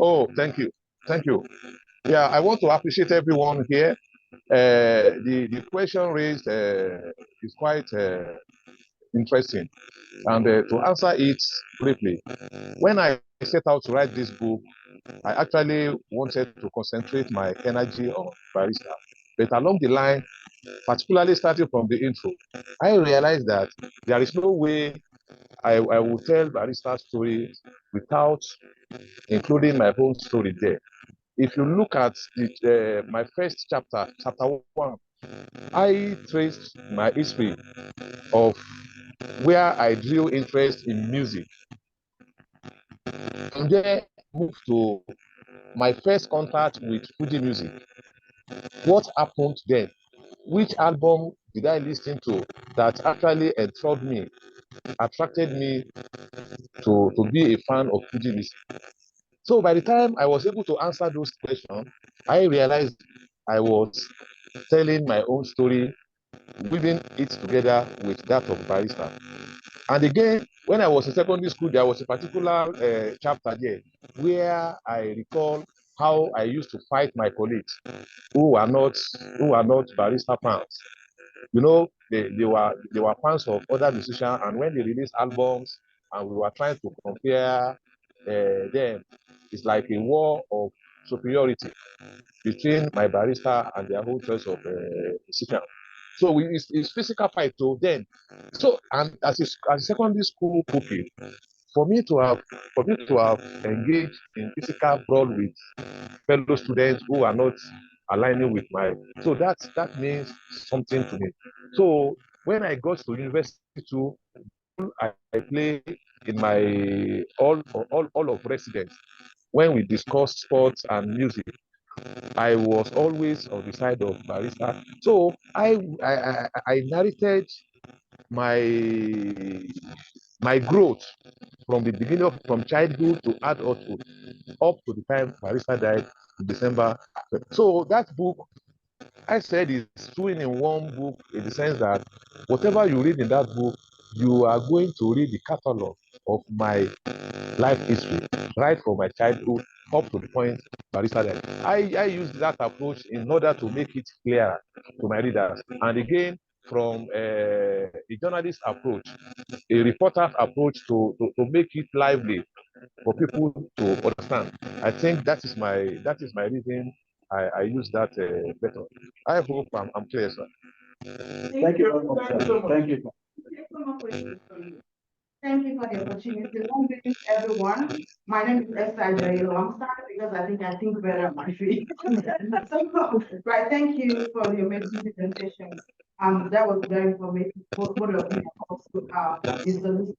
Oh, thank you. Yeah, I want to appreciate everyone here. The question raised is quite interesting. And to answer it briefly, when I set out to write this book, I actually wanted to concentrate my energy on barista. But along the line, particularly starting from the intro, I realized that there is no way I will tell barista story without including my own story there. If you look at my first chapter 1, I traced my history of where I drew interest in music. From there, moved to my first contact with Fuji music. What happened then? Which album did I listen to that actually enthralled me, attracted me to be a fan of Fuji music? So by the time I was able to answer those questions, I realized I was telling my own story, weaving it together with that of barista. And again, when I was in secondary school, there was a particular chapter there where I recall how I used to fight my colleagues who are not barista fans. You know, they were fans of other musicians, and when they released albums and we were trying to compare them, it's like a war of superiority between my barista and their whole choice of musicians. So it's physical fight to then. So and as a secondary school pupil, for me to have engaged in physical brawl with fellow students who are not aligning with my, so that means something to me. So when I got to university too, I play in my all of residence. When we discussed sports and music, I was always on the side of barista. So I narrated my growth from the beginning from childhood to adulthood up to the time barista died in December. So that book, I said, is two in one book, in the sense that whatever you read in that book, you are going to read the catalog of my life history, right from my childhood up to the point barista died. I use that approach in order to make it clearer to my readers. And again, from a journalist approach, a reporter's approach to make it lively for people to understand. I think that is my reason I use that method. I hope I'm clear, sir. Thank you very much, sir. Thank you. Thank you for the opportunity. Long greetings, everyone. My name is Esther Jailo. I'm sorry because I think better on my feet. Right, thank you for the amazing presentation. That was very informative. Both of you also is the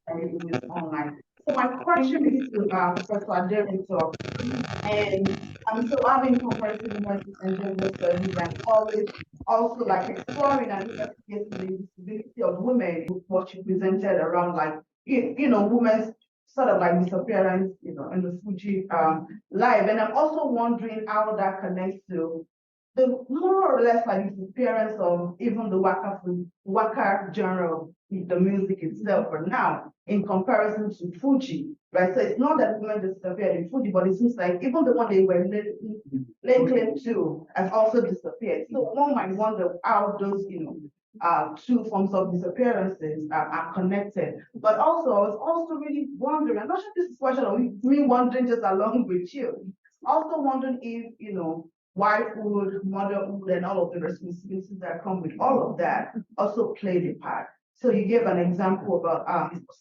online. So my question is to Professor Aderinto, and so I've been comparative humanity and gender studies and always also like exploring and investigating the visibility of women with what you presented around like women's sort of like disappearance, in the Fuji live. And I'm also wondering how that connects to the more or less like disappearance of even the waka genre of the music itself for now in comparison to Fuji, right? So it's not that women disappeared in Fuji, but it seems like even the one they were laying claim to has also disappeared. So one might wonder how those, two forms of disappearances are connected. But also, I was also really wondering, I'm not sure this is a question of me wondering just along with you, also wondering if, wifehood, motherhood, and all of the responsibilities that come with all of that also played a part. So you gave an example about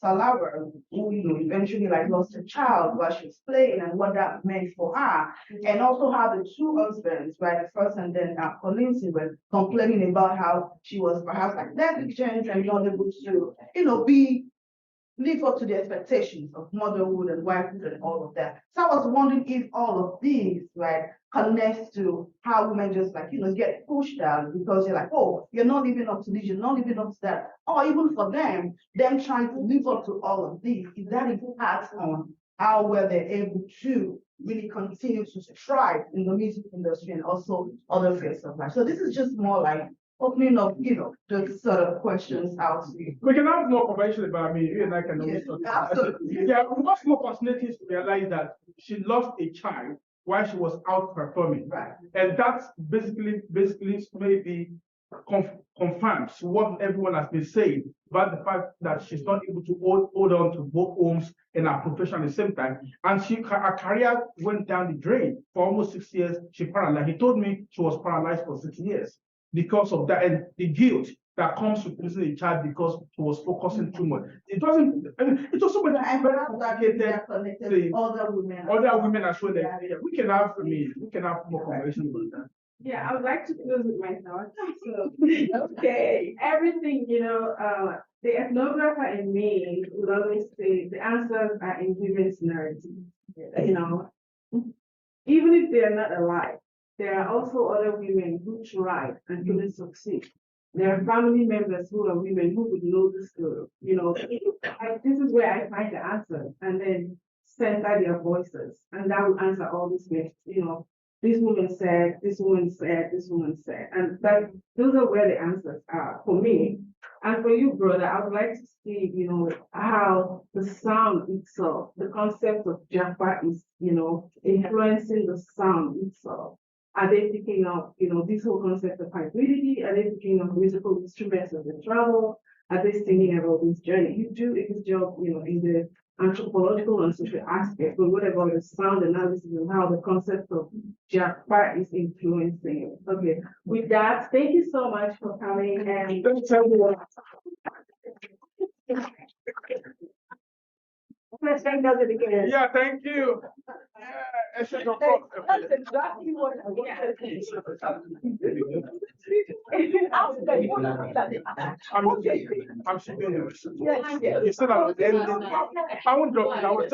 Salawa, who eventually like lost a child while she was playing and what that meant for her, and also how the two husbands, right, the first and then Collins, were complaining about how she was perhaps like negligent and not able to, be live up to the expectations of motherhood and wifehood and all of that. So I was wondering if all of these, right, connects to how women just like, get pushed down because you're like, oh, you're not living up to this, you're not living up to that. Or even for them trying to live up to all of these, if that impacts on how well they're able to really continue to thrive in the music industry and also other fields of life. So this is just more like opening up, the sort of questions out to you. We can have more conversation about me. You and I can always talk. Absolutely. Yeah, what's more fascinating is to realize that she lost a child while she was out performing. Right. And that's basically maybe confirms what everyone has been saying about the fact that she's not able to hold on to both homes and her profession at the same time. And her career went down the drain for almost 6 years. She paralyzed. He told me she was paralyzed for 6 years because of that and the guilt that comes with losing a child because she was focusing too much. It wasn't. It's also when other women as well. Yeah, we can have more conversation about that. Yeah, I would like to close with my thoughts. So, Okay. everything, the ethnographer in me would always say the answers are in women's narrative. Even if they are not alive, there are also other women who tried and couldn't succeed. There are family members who are women who would know the story. This is where I find the answers and then center their voices, and that will answer all these questions. This woman said, this woman said, this woman said, and those are where the answers are for me. And for you, brother, I would like to see, how the sound itself, the concept of Jaffa is, influencing the sound itself. Are they picking up, this whole concept of hybridity? Are they picking up musical instruments as they travel? Are they singing about this journey? You do a good job, in the anthropological and social aspect, but what about the sound analysis and how the concept of Jaffa is influencing it? Okay, with that, thank you so much for coming and Let's thank does it again. Yeah, thank you. That's exactly what I wanted to I'm Yes, yes. you said I was ending. I won't drop it. I was